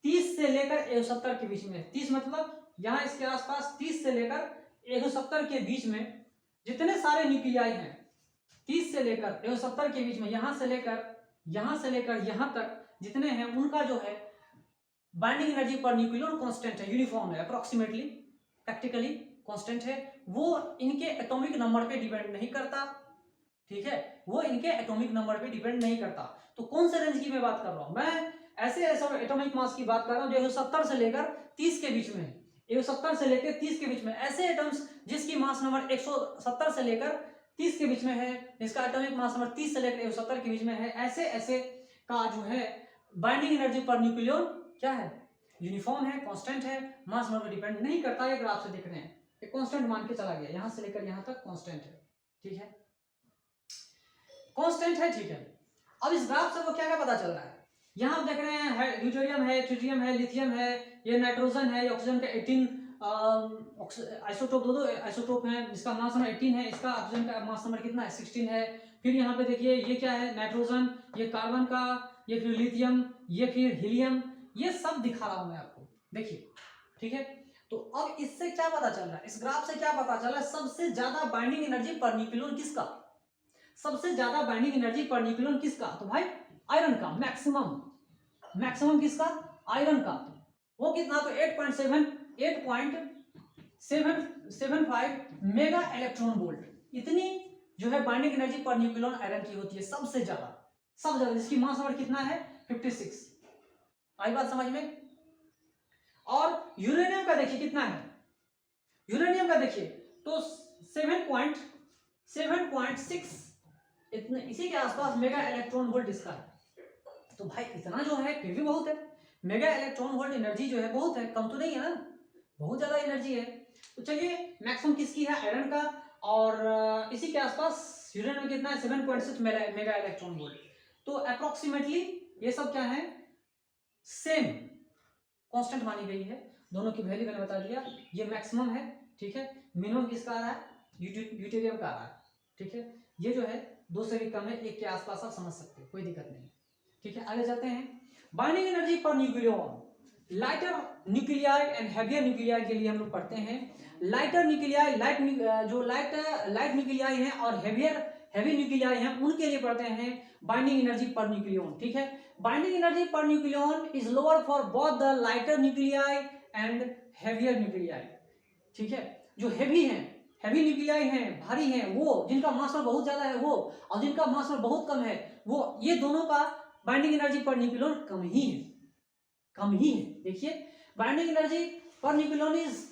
30 से लेकर 170 के बीच में, 30 मतलब यहाँ इसके आसपास 30 से लेकर 170 के बीच में जितने सारे न्यूक्लियाई हैं, 30 से लेकर 170 के बीच में, यहाँ से लेकर यहाँ तक जितने हैं, उनका जो है binding energy per nucleon constant है, यूनिफॉर्म है, अप्रोक्सीमेटली प्रैक्टिकली कांस्टेंट है। वो इनके एटॉमिक नंबर पे डिपेंड नहीं करता। ठीक है, वो इनके एटॉमिक नंबर पे डिपेंड नहीं करता। तो कौन से रेंज की मैं बात कर रहा हूं, मैं ऐसे एटॉमिक मास की बात कर रहा हूं जो 170 से लेकर 30 के बीच में, 170 से लेकर 30 के बीच में, ऐसे एटम्स जिसकी मास नंबर 170 से लेकर 30 के बीच में है, जिसका एटॉमिक मास नंबर 30 से लेकर 170 के बीच में है, ऐसे ऐसे का जो है बाइंडिंग एनर्जी पर न्यूक्लियन क्या है, यूनिफॉर्म है, कांस्टेंट है, मास नंबर पर डिपेंड नहीं करता। ये ग्राफ से देख रहे हैं, एक कांस्टेंट मान के चला गया, यहां से लेकर यहां तक कांस्टेंट है, ठीक है, कांस्टेंट है, ठीक है। अब इस ग्राफ से वो क्या क्या पता चल रहा है, यहां आप देख रहे हैं ड्यूटेरियम है, ट्रिटियम है, लिथियम है, ये नाइट्रोजन है, ये ऑक्सीजन का 18 आइसोटोप, दो आइसोटोप हैं, इसका मास नंबर 18 है, इसका ऑक्सीजन का मास नंबर कितना है 16 है। फिर यहाँ पे देखिए ये क्या है नाइट्रोजन, ये कार्बन का, ये फिर लिथियम, ये फिर हीलियम, ये सब दिखा रहा हूं मैं आपको, देखिए, ठीक है। तो अब इससे क्या पता चल रहा है, इस ग्राफ से क्या पता चल रहा है, सबसे ज्यादा बाइंडिंग एनर्जी पर न्यूक्लियन किसका, सबसे ज्यादा बाइंडिंग एनर्जी पर न्यूक्लियन किसका, तो भाई आयरन का, मैक्सिमम, मैक्सिमम किसका, आयरन का, वो कितना, तो 8.75 मेगा इलेक्ट्रॉन वोल्ट, इतनी जो है binding energy per nucleon iron की होती है, सबसे ज्यादा, सबसे ज्यादा, जिसकी मास नंबर कितना है 56। आई बात समझ में। और यूरेनियम का देखिए कितना है, यूरेनियम का देखिए तो 7.6 इतने, इसी के आसपास मेगा इलेक्ट्रॉन वोल्ट इसका है। तो भाई इतना जो है फिर भी बहुत है, मेगा इलेक्ट्रॉन वोल्ट एनर्जी जो है बहुत है, कम तो नहीं है ना, बहुत ज्यादा एनर्जी है। तो चलिए मैक्सिमम किसकी है, आयरन का, और इसी के आसपास यूरेनियम कितना है 7.6 मेगा इलेक्ट्रॉन वोल्ट। तो अप्रोक्सीमेटली ये सब क्या है, सेम कांस्टेंट मानी गई है, दोनों की वैल्यू मैंने बता दिया, ये मैक्सिमम है, ठीक है, मिनिमम किसका आ रहा है, ड्यूटेरियम का आ रहा है, ठीक है, ये जो है 2 से भी कम है, 1 के आसपास आप समझ सकते हो, कोई दिक्कत नहीं, ठीक है। आगे जाते हैं, binding energy per nucleon, lighter nuclei and heavier nuclei के लिए हम लोग पढ़ते हैं, लाइटर न्यूक्लियाई, लाइट न्यूक्लियाई हैं और हेवी न्यूक्लियाई हैं, उनके लिए पढ़ते हैं बाइंडिंग एनर्जी पर न्यूक्लियन, ठीक है। Binding energy per nucleon is lower for both the lighter nuclei and heavier nuclei, ठीक है। जो हेवी हैं, हेवी न्यूक्लियाई हैं, भारी हैं, वो जिनका मास बहुत ज्यादा है वो, और जिनका मास बहुत कम है वो, ये दोनों का बाइंडिंग एनर्जी पर न्यूक्लियन कम ही है, कम ही है। देखिए binding energy per nucleon is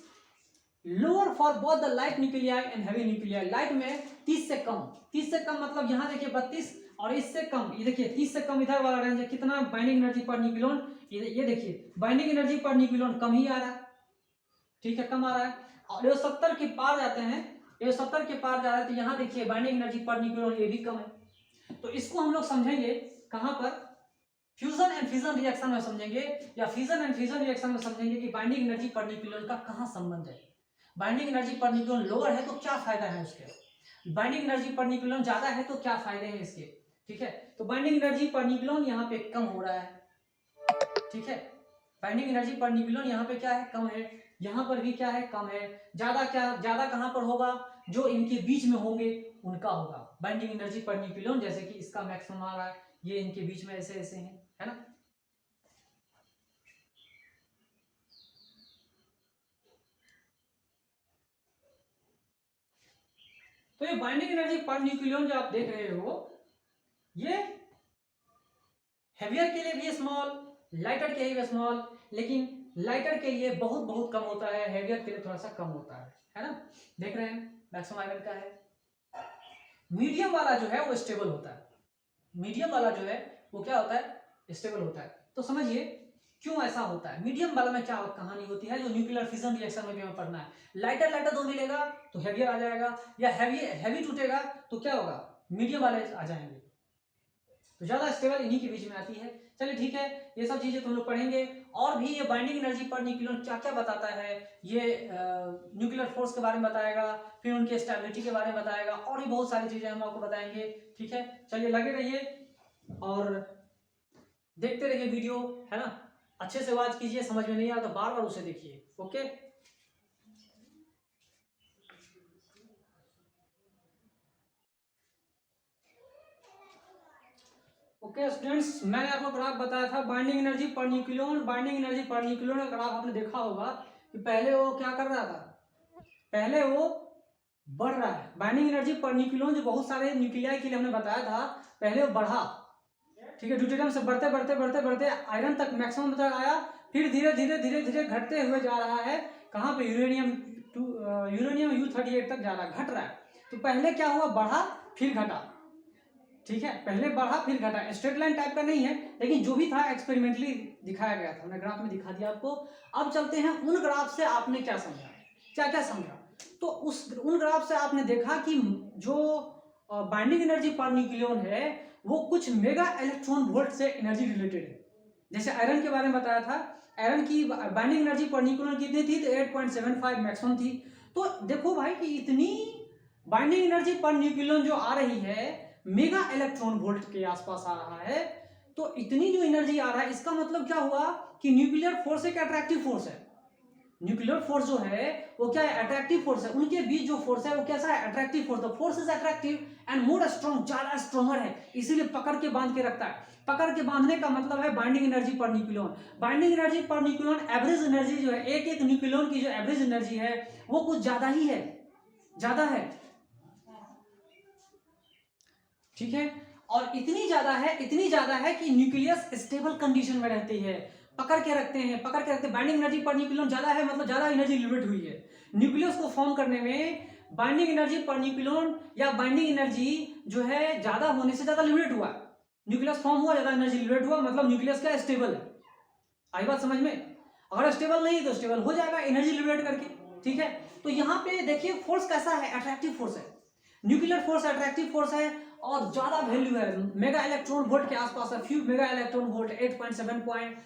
lower for both the light nuclei and heavy nuclei, light में 30 से कम, 30 से कम मतलब यहाँ देखिए 32, और इससे कम ये देखिए 30 से कम, इधर वाला रेंज है कितना बाइंडिंग एनर्जी पर न्यूक्लियन, ये देखिए बाइंडिंग एनर्जी पर न्यूक्लियन कम ही आ रहा है, ठीक है, कम आ रहा है। और ये 70 के पार जाते हैं, ये 70 के पार जा रहा है, तो यहाँ देखिए बाइंडिंग एनर्जी पर न्यूक्लियन ये भी कम है। तो इसको हम लोग समझेंगे कहाँ पर, फ्यूजन एंड फिजन रिएक्शन में समझेंगे, या फिजन एंड फिजन रिएक्शन में समझेंगे कि बाइंडिंग एनर्जी पर न्यूक्लियन का कहाँ संबंध है। Binding energy per nucleon lower है तो क्या फायदा है उसके, बाइंडिंग एनर्जी पर न्यूक्लियन ज्यादा है तो क्या फायदे हैं इसके, ठीक है। तो बाइंडिंग एनर्जी पर न्यूक्लियन यहाँ पे कम हो रहा है, ठीक है, बाइंडिंग एनर्जी पर न्यूक्लियन यहाँ पे क्या है, कम है, यहाँ पर भी क्या है, कम है। ज्यादा क्या, ज्यादा कहाँ पर होगा, जो इनके बीच में होंगे उनका होगा बाइंडिंग एनर्जी पर न्यूक्लियन, जैसे कि इसका मैक्सिमम आ रहा है, ये इनके बीच में ऐसे ऐसे हैं, है ना। तो ये बाइंडिंग एनर्जी पर न्यूक्लियन जो आप देख रहे हो, ये हेवियर के लिए भी स्मॉल, लाइटर के लिए भी स्मॉल, लेकिन लाइटर के लिए बहुत बहुत कम होता है, हेवियर के लिए थोड़ा सा कम होता है ना। देख रहे हैं मैक्सिमम आयरन का है। मीडियम वाला जो है वो स्टेबल होता है, मीडियम वाला जो है वो क्या होता है, स्टेबल होता है। तो समझिए क्यों ऐसा होता है, मीडियम वाला में क्या कहानी होती है, जो न्यूक्लियर फिजन रिएक्शन में भी हमें पढ़ना है। लाइटर लाइटर दो मिलेगा तो हेवियर आ जाएगा, या हैवी टूटेगा तो क्या होगा, मीडियम वाले आ जाएंगे, तो ज्यादा स्टेबल इन्हीं के बीच में आती है। चलिए ठीक है, ये सब चीजें तुम लोग पढ़ेंगे, और भी ये बाइंडिंग एनर्जी पर न्यूक्लियन क्या क्या बताता है, ये न्यूक्लियर फोर्स के बारे में बताएगा, फिर उनके स्टेबिलिटी के बारे में बताएगा, और भी बहुत सारी चीजें हम आपको बताएंगे, ठीक है। चलिए लगे रहिए और देखते रहिए वीडियो, है ना, अच्छे से वाच कीजिए, समझ में नहीं आया तो बार बार उसे देखिए, ओके। ओके स्टूडेंट्स, मैंने आपको ग्राफ बताया था binding energy per nucleon, binding energy per nucleon का ग्राफ आपने देखा होगा कि पहले वो क्या कर रहा था, पहले वो बढ़ रहा है, बाइंडिंग एनर्जी पर न्यूक्लियन जो बहुत सारे न्यूक्लियाई के लिए हमने बताया था, पहले वो बढ़ा, ठीक है, ड्यूटेरियम से बढ़ते बढ़ते बढ़ते बढ़ते आयरन तक मैक्सिमम तक आया, फिर धीरे धीरे धीरे धीरे घटते हुए जा रहा है, कहाँ पे, यूरेनियम U38 तक जा रहा है, घट रहा है। तो पहले क्या हुआ, बढ़ा फिर घटा, ठीक है, पहले बढ़ा फिर घटा, स्ट्रेट लाइन टाइप का नहीं है, लेकिन जो भी था एक्सपेरिमेंटली दिखाया गया था, हमने ग्राफ में दिखा दिया आपको। अब चलते हैं उन ग्राफ से आपने क्या समझा, क्या क्या समझा। तो उन ग्राफ से आपने देखा कि जो बाइंडिंग एनर्जी पर न्यूक्लियन है वो कुछ मेगा इलेक्ट्रॉन वोल्ट से एनर्जी रिलेटेड है। जैसे आयरन के बारे में बताया था, आयरन की बाइंडिंग एनर्जी पर न्यूक्लियन कितनी थी, तो 8.75 मैक्सिमम थी। तो देखो भाई कि इतनी बाइंडिंग एनर्जी पर न्यूक्लियन जो आ रही है मेगा इलेक्ट्रॉन वोल्ट के आसपास आ रहा है, तो इतनी जो एनर्जी आ रहा है इसका मतलब क्या हुआ कि न्यूक्लियर फोर्स एक अट्रैक्टिव फोर्स है। न्यूक्लियर फोर्स जो है वो क्या है, अट्रैक्टिव फोर्स है। उनके बीच जो फोर्स है वो कैसा है, attractive force. The force is attractive and more strong, ज्यादा स्ट्रॉन्गर है, इसीलिए पकड़ के बांध के रखता है। पकड़ के बांधने का मतलब है binding energy per nucleon. Binding energy per nucleon average energy जो है, एक एक न्यूक्लियन की जो एवरेज एनर्जी है वो कुछ ज्यादा ही है, ज्यादा है, ठीक है। और इतनी ज्यादा है कि न्यूक्लियस स्टेबल कंडीशन में रहती है, पकड़ के रखते हैं, बाइंडिंग एनर्जी पर न्यूक्लियन ज्यादा है, मतलब ज्यादा एनर्जी लिबरेट हुई है। न्यूक्लियस को फॉर्म करने में बाइंडिंग एनर्जी पर न्यूक्लियन या बाइंडिंग एनर्जी जो है ज्यादा होने से ज्यादा लिबरेट हुआ, न्यूक्लियस फॉर्म हुआ, ज्यादा एनर्जी लिबरेट हुआ, मतलब न्यूक्लियस क्या स्टेबल है। आई बात समझ में? अगर स्टेबल नहीं तो स्टेबल हो जाएगा एनर्जी लिबरेट करके, ठीक है। तो यहाँ पे देखिए फोर्स कैसा है, अट्रैक्टिव फोर्स है। न्यूक्लियर फोर्स अट्रैक्टिव फोर्स है और ज्यादा वैल्यू है, मेगा इलेक्ट्रॉन वोल्ट के आसपास है, few mega electron volt, 8.75,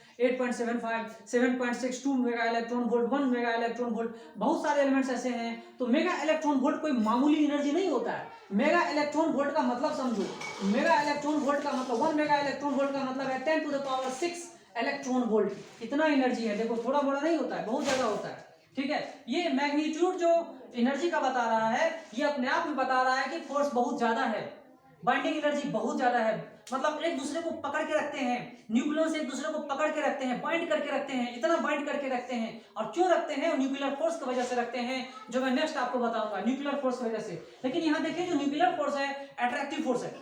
7.62 mega electron volt, 1 mega electron volt, बहुत सारे एलिमेंट्स ऐसे हैं। तो मेगा इलेक्ट्रॉन वोल्ट कोई मामूली एनर्जी नहीं होता है। मेगा इलेक्ट्रॉन वोल्ट का मतलब समझो, मेगा इलेक्ट्रॉन वोल्ट का मतलब 1 मेगा इलेक्ट्रॉन वोल्ट का मतलब है 10⁶ इलेक्ट्रॉन वोल्ट, इतना एनर्जी है। देखो थोड़ा मोड़ा नहीं होता है, बहुत ज्यादा होता है, ठीक है। ये मैग्नीट्यूड जो एनर्जी का बता रहा है, ये अपने आप में बता रहा है कि फोर्स बहुत ज्यादा है, बाइंडिंग एनर्जी बहुत ज्यादा है, मतलब एक दूसरे को पकड़ के रखते हैं, न्यूक्लियस एक दूसरे को पकड़ के रखते हैं, बाइंड करके रखते हैं, इतना बाइंड करके रखते हैं। और क्यों रखते हैं, न्यूक्लियर फोर्स की वजह से रखते हैं, जो मैं नेक्स्ट आपको बताऊंगा, न्यूक्लियर फोर्स की वजह से। लेकिन यहाँ देखिए जो न्यूक्लियर फोर्स है अट्रैक्टिव फोर्स है,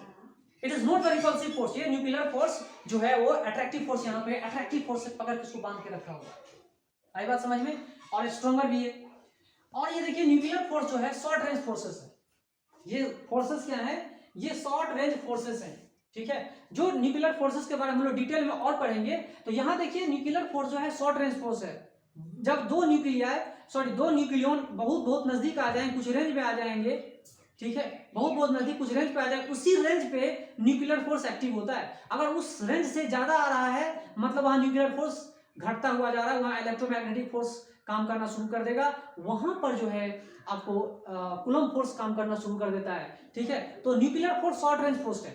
it is not repulsive force. ये न्यूक्लियर फोर्स जो है वो अट्रैक्टिव फोर्स, यहाँ पे अट्रैक्टिव फोर्स से पकड़ के उसको बांध के रखा हुआ। आई बात समझ में? और स्ट्रॉन्गर भी है। और ये देखिए न्यूक्लियर फोर्स जो है शॉर्ट रेंज फोर्सेस है। ये फोर्सेस क्या है, ये शॉर्ट रेंज फोर्सेस हैं, ठीक है। जो न्यूक्लियर फोर्सेस के बारे में हम लोग डिटेल में और पढ़ेंगे। तो यहाँ देखिए न्यूक्लियर फोर्स जो है शॉर्ट रेंज फोर्स है। जब दो न्यूक्लियन बहुत नजदीक आ जाएंगे, कुछ रेंज में आ जाएंगे, ठीक है, बहुत नजदीक कुछ रेंज पे आ जाए, उसी रेंज पे न्यूक्लियर फोर्स एक्टिव होता है। अगर उस रेंज से ज्यादा आ रहा है मतलब वहां न्यूक्लियर फोर्स घटता हुआ जा रहा है, वहां इलेक्ट्रोमैग्नेटिक फोर्स काम करना शुरू कर देगा, वहां पर जो है आपको कूलम्ब फोर्स काम करना शुरू कर देता है, ठीक है। तो nuclear force short range force है,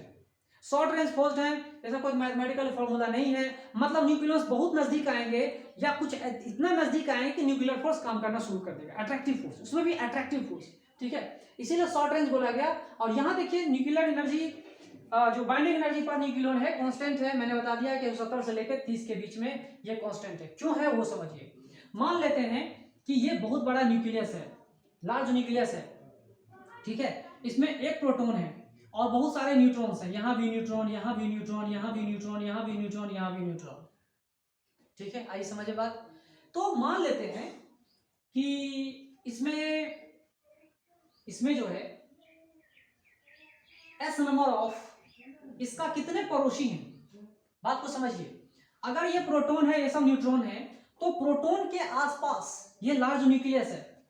शॉर्ट रेंज फोर्स है, ऐसा कोई मैथमेटिकल फॉर्मूला नहीं है। मतलब न्यूक्लियस बहुत नजदीक आएंगे या कुछ इतना नजदीक आएंगे कि न्यूक्लियर फोर्स काम करना शुरू कर देगा, अट्रैक्टिव फोर्स, उसमें भी अट्रैक्टिव फोर्स, ठीक है, इसीलिए शॉर्ट रेंज बोला गया। और यहाँ देखिए न्यूक्लियर एनर्जी जो बाइंडिंग एनर्जी पर न्यूक्लियन है कांस्टेंट है, मैंने बता दिया कि 70 से लेकर 30 के बीच में ये कांस्टेंट है। क्यों है वो समझिए। मान लेते हैं कि ये बहुत बड़ा न्यूक्लियस है, लार्ज न्यूक्लियस है, ठीक है, इसमें एक प्रोटॉन है और बहुत सारे न्यूट्रॉन्स हैं, यहाँ भी न्यूट्रॉन, यहाँ भी न्यूट्रॉन, यहाँ भी न्यूट्रॉन, यहाँ भी न्यूट्रॉन, यहाँ भी न्यूट्रॉन, ठीक है। आइए समझे बात। तो मान लेते हैं कि इसमें जो है एस नंबर ऑफ इसका कितने पड़ोसी हैं, बात को समझिए। अगर ये प्रोटॉन है, ये सब न्यूट्रॉन है, तो प्रोटॉन के आसपास ये लार्ज न्यूक्लियस है,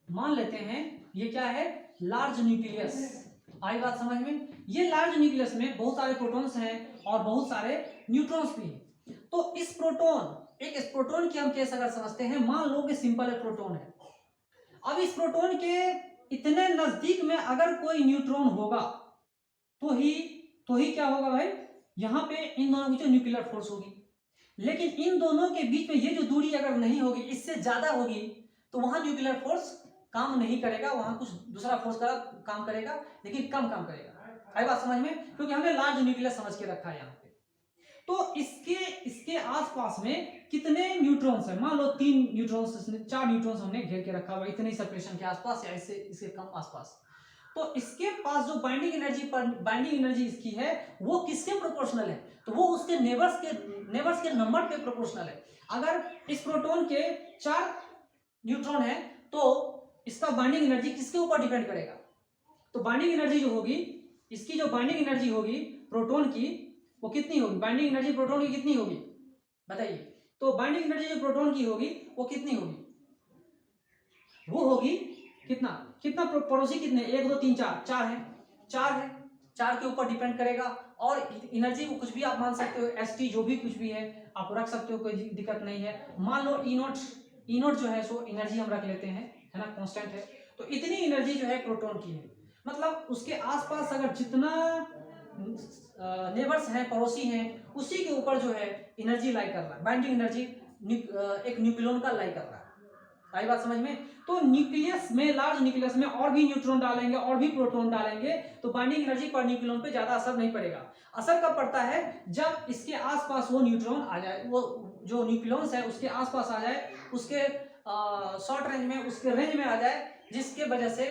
मान लेते हैं ये क्या है, लार्ज न्यूक्लियस। आई बात समझ में? ये लार्ज न्यूक्लियस में बहुत सारे प्रोटॉन्स हैं और बहुत सारे न्यूट्रॉन्स भी हैं। तो इस प्रोटॉन की हम केस अगर समझते हैं, मान लो कि सिंपल एक प्रोटॉन है। अब इस प्रोटॉन के इतने नजदीक में अगर कोई न्यूट्रॉन होगा तो ही क्या होगा भाई, यहाँ पे इन दोनों की जो न्यूक्लियर फोर्स होगी। लेकिन इन दोनों के बीच में ये जो दूरी अगर नहीं होगी, इससे ज्यादा होगी, तो वहां न्यूक्लियर फोर्स काम नहीं करेगा, वहां कुछ दूसरा फोर्स का काम करेगा, लेकिन कम काम करेगा। आई बात समझ में? क्योंकि हमने लार्ज न्यूक्लियस समझ के रखा है यहाँ पे। तो इसके आसपास में कितने न्यूट्रॉन्स है, मान लो 3 न्यूट्रॉन्स, 4 न्यूट्रॉन्स हमने घेर के रखा हुआ, इतने सेपरेशन के आसपास या इससे कम आसपास। तो इसके पास जो बाइंडिंग एनर्जी इसकी है वो किसके प्रोपोर्शनल है, तो वो उसके नेबर्स के नंबर पे प्रोपोर्शनल है। अगर इस प्रोटॉन के 4 न्यूट्रॉन है तो इसका बाइंडिंग एनर्जी किसके ऊपर डिपेंड करेगा, तो बाइंडिंग एनर्जी जो होगी, इसकी जो बाइंडिंग एनर्जी होगी प्रोटॉन की, वो कितनी होगी, बाइंडिंग एनर्जी प्रोटॉन की कितनी होगी बताइए। तो बाइंडिंग एनर्जी जो प्रोटॉन की होगी वो कितनी होगी, वो होगी कितना कितना पड़ोसी कितने, 1 2 3 4, 4 है, 4 है, 4 के ऊपर डिपेंड करेगा। और एनर्जी को कुछ भी आप मान सकते हो, एसटी जो भी कुछ भी है आप रख सकते हो, कोई दिक्कत नहीं है। मान लो ई नोट जो है सो एनर्जी हम रख लेते हैं, है ना, कांस्टेंट है। तो इतनी एनर्जी जो है प्रोटॉन की है, मतलब उसके आसपास अगर जितना नेबर्स हैं, पड़ोसी हैं, उसी के ऊपर जो है एनर्जी लाई कर रहा है, बाइंडिंग एनर्जी एक न्यूक्लियन का लाई कर रहा है। आई बात समझ में? तो न्यूक्लियस में, लार्ज न्यूक्लियस में और भी न्यूट्रॉन डालेंगे और भी प्रोटॉन डालेंगे तो बाइंडिंग एनर्जी पर न्यूक्लियन पे ज्यादा असर नहीं पड़ेगा। असर कब पड़ता है, जब इसके आसपास वो न्यूट्रॉन आ जाए, वो जो न्यूक्लियस है उसके आसपास आ जाए, उसके शॉर्ट रेंज में, उसके रेंज में आ जाए, जिसके वजह से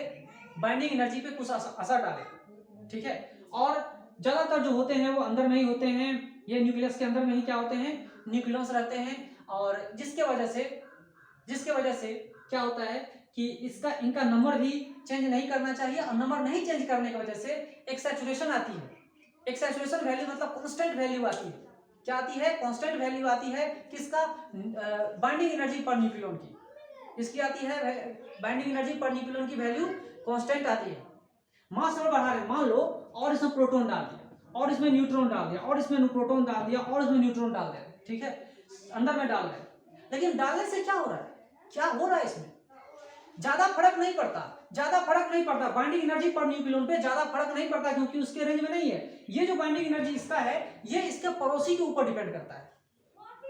बाइंडिंग एनर्जी पे कुछ असर डाले। ठीक है, और ज्यादातर जो होते हैं वो अंदर में ही होते हैं, ये न्यूक्लियस के अंदर में ही क्या होते हैं, न्यूक्लियस रहते हैं। और जिसके वजह से क्या होता है कि इनका नंबर भी चेंज नहीं करना चाहिए, और नंबर नहीं चेंज करने की वजह से एक सैचुरेशन आती है। एक सैचुरेशन वैल्यू मतलब कांस्टेंट वैल्यू आती है। क्या आती है, कांस्टेंट वैल्यू आती है, किसका, बाइंडिंग एनर्जी पर न्यूक्लियन की। इसकी आती है बाइंडिंग एनर्जी पर न्यूक्लियन की वैल्यू कांस्टेंट आती है। मास नंबर बढ़ा रहे, मान लो, और इसमें प्रोटॉन डाल दिया, और इसमें न्यूट्रॉन डाल दिया, और इसमें प्रोटॉन डाल दिया, और इसमें न्यूट्रॉन डाल दिया, ठीक है, अंदर में डाल रहे। लेकिन डालने से क्या हो रहा है, क्या हो रहा है, इसमें ज्यादा फर्क नहीं पड़ता, बाइंडिंग एनर्जी पर न्यूक्लियन पे ज्यादा फर्क नहीं पड़ता, क्योंकि उसके रेंज में नहीं है। ये जो बाइंडिंग एनर्जी इसका है, ये इसके पड़ोसी के ऊपर डिपेंड करता है।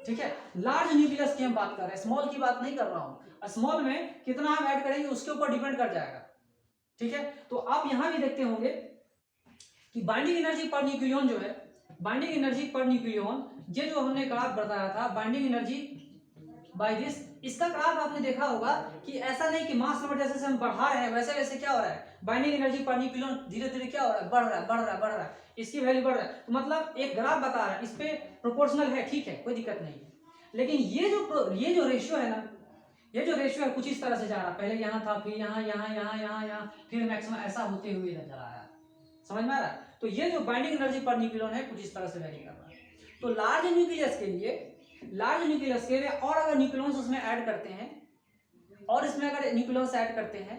ठीक है, लार्ज न्यूक्लियस की हम बात कर रहे हैं, स्मॉल की बात नहीं कर रहा हूं। स्मॉल में कितना हम ऐड करेंगे उसके ऊपर डिपेंड कर जाएगा। ठीक है, तो आप यहां भी देखते होंगे कि बाइंडिंग एनर्जी पर न्यूक्लियन जो है, बाइंडिंग एनर्जी पर न्यूक्लियन, ये जो हमने ग्राफ बताया था, बाइंडिंग एनर्जी बाय दिस, इसका ग्राफ आपने देखा होगा कि ऐसा नहीं कि मास नंबर जैसे हम बढ़ा रहे हैं वैसे वैसे क्या हो रहा है, बाइंडिंग एनर्जी पर न्यूक्लियन धीरे धीरे क्या हो रहा है, बढ़ रहा है, इसकी वैल्यू बढ़ रहा है। तो मतलब एक ग्राफ बता रहा है, इस पे प्रोपोर्शनल है, ठीक है, कोई दिक्कत नहीं है। लेकिन ये जो रेशियो है ना, ये जो रेशियो है कुछ इस तरह से जा रहा है, पहले यहाँ था, फिर यहाँ, फिर मैक्सिमम ऐसा होते हुए नजर आया। समझ में आ रहा है? तो ये जो बाइंडिंग एनर्जी पर न्यूक्लियन है कुछ इस तरह से वैरी कर रहा है। तो लार्ज न्यूक्लियस के लिए और अगर न्यूक्लियस उसमें ऐड करते हैं, और इसमें अगर न्यूक्लियस ऐड करते हैं,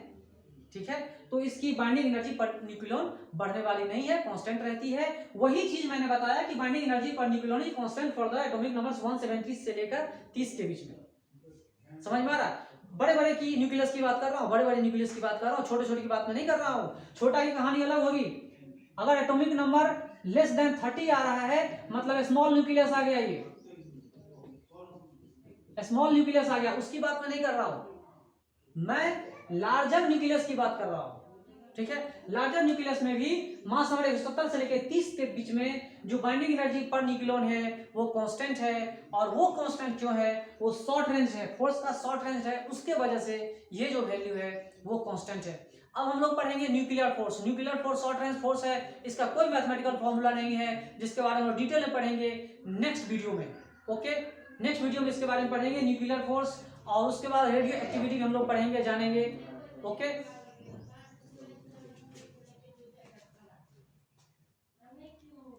ठीक है, तो इसकी बाइंडिंग एनर्जी पर न्यूक्लियन बढ़ने वाली नहीं है, कांस्टेंट रहती है। वही चीज मैंने बताया कि binding energy per nucleon is constant for the atomic numbers 170 से लेकर 30 के बीच में। समझ में आ रहा है? बड़े बड़े की न्यूक्लियस की बात कर रहा हूँ, बड़े बड़े न्यूक्लियस की बात कर रहा हूँ, छोटे छोटे की बात में नहीं कर रहा हूँ। छोटा की कहानी अलग होगी। अगर एटॉमिक नंबर लेस देन 30 आ रहा है मतलब स्मॉल न्यूक्लियस आ गया, ये स्मॉल न्यूक्लियस आ गया, उसकी बात मैं नहीं कर रहा हूं, मैं लार्जर न्यूक्लियस की बात कर रहा हूं। ठीक है, लार्जर न्यूक्लियस में भी मास नंबर 170 से लेकर 30 के बीच में जो बाइंडिंग एनर्जी पर न्यूक्लियन है वो कांस्टेंट है, और वो कांस्टेंट जो है वो शॉर्ट रेंज है, फोर्स का शॉर्ट रेंज है, उसके वजह से ये जो वैल्यू है वो कांस्टेंट है। अब हम लोग पढ़ेंगे nuclear force short range force है, इसका कोई मैथमेटिकल फॉर्मूला नहीं है, जिसके बारे में डिटेल में पढ़ेंगे नेक्स्ट वीडियो में। ओके, नेक्स्ट वीडियो में इसके बारे में पढ़ेंगे न्यूक्लियर फोर्स, और उसके बाद रेडियो एक्टिविटी हम लोग पढ़ेंगे, जानेंगे। ओके।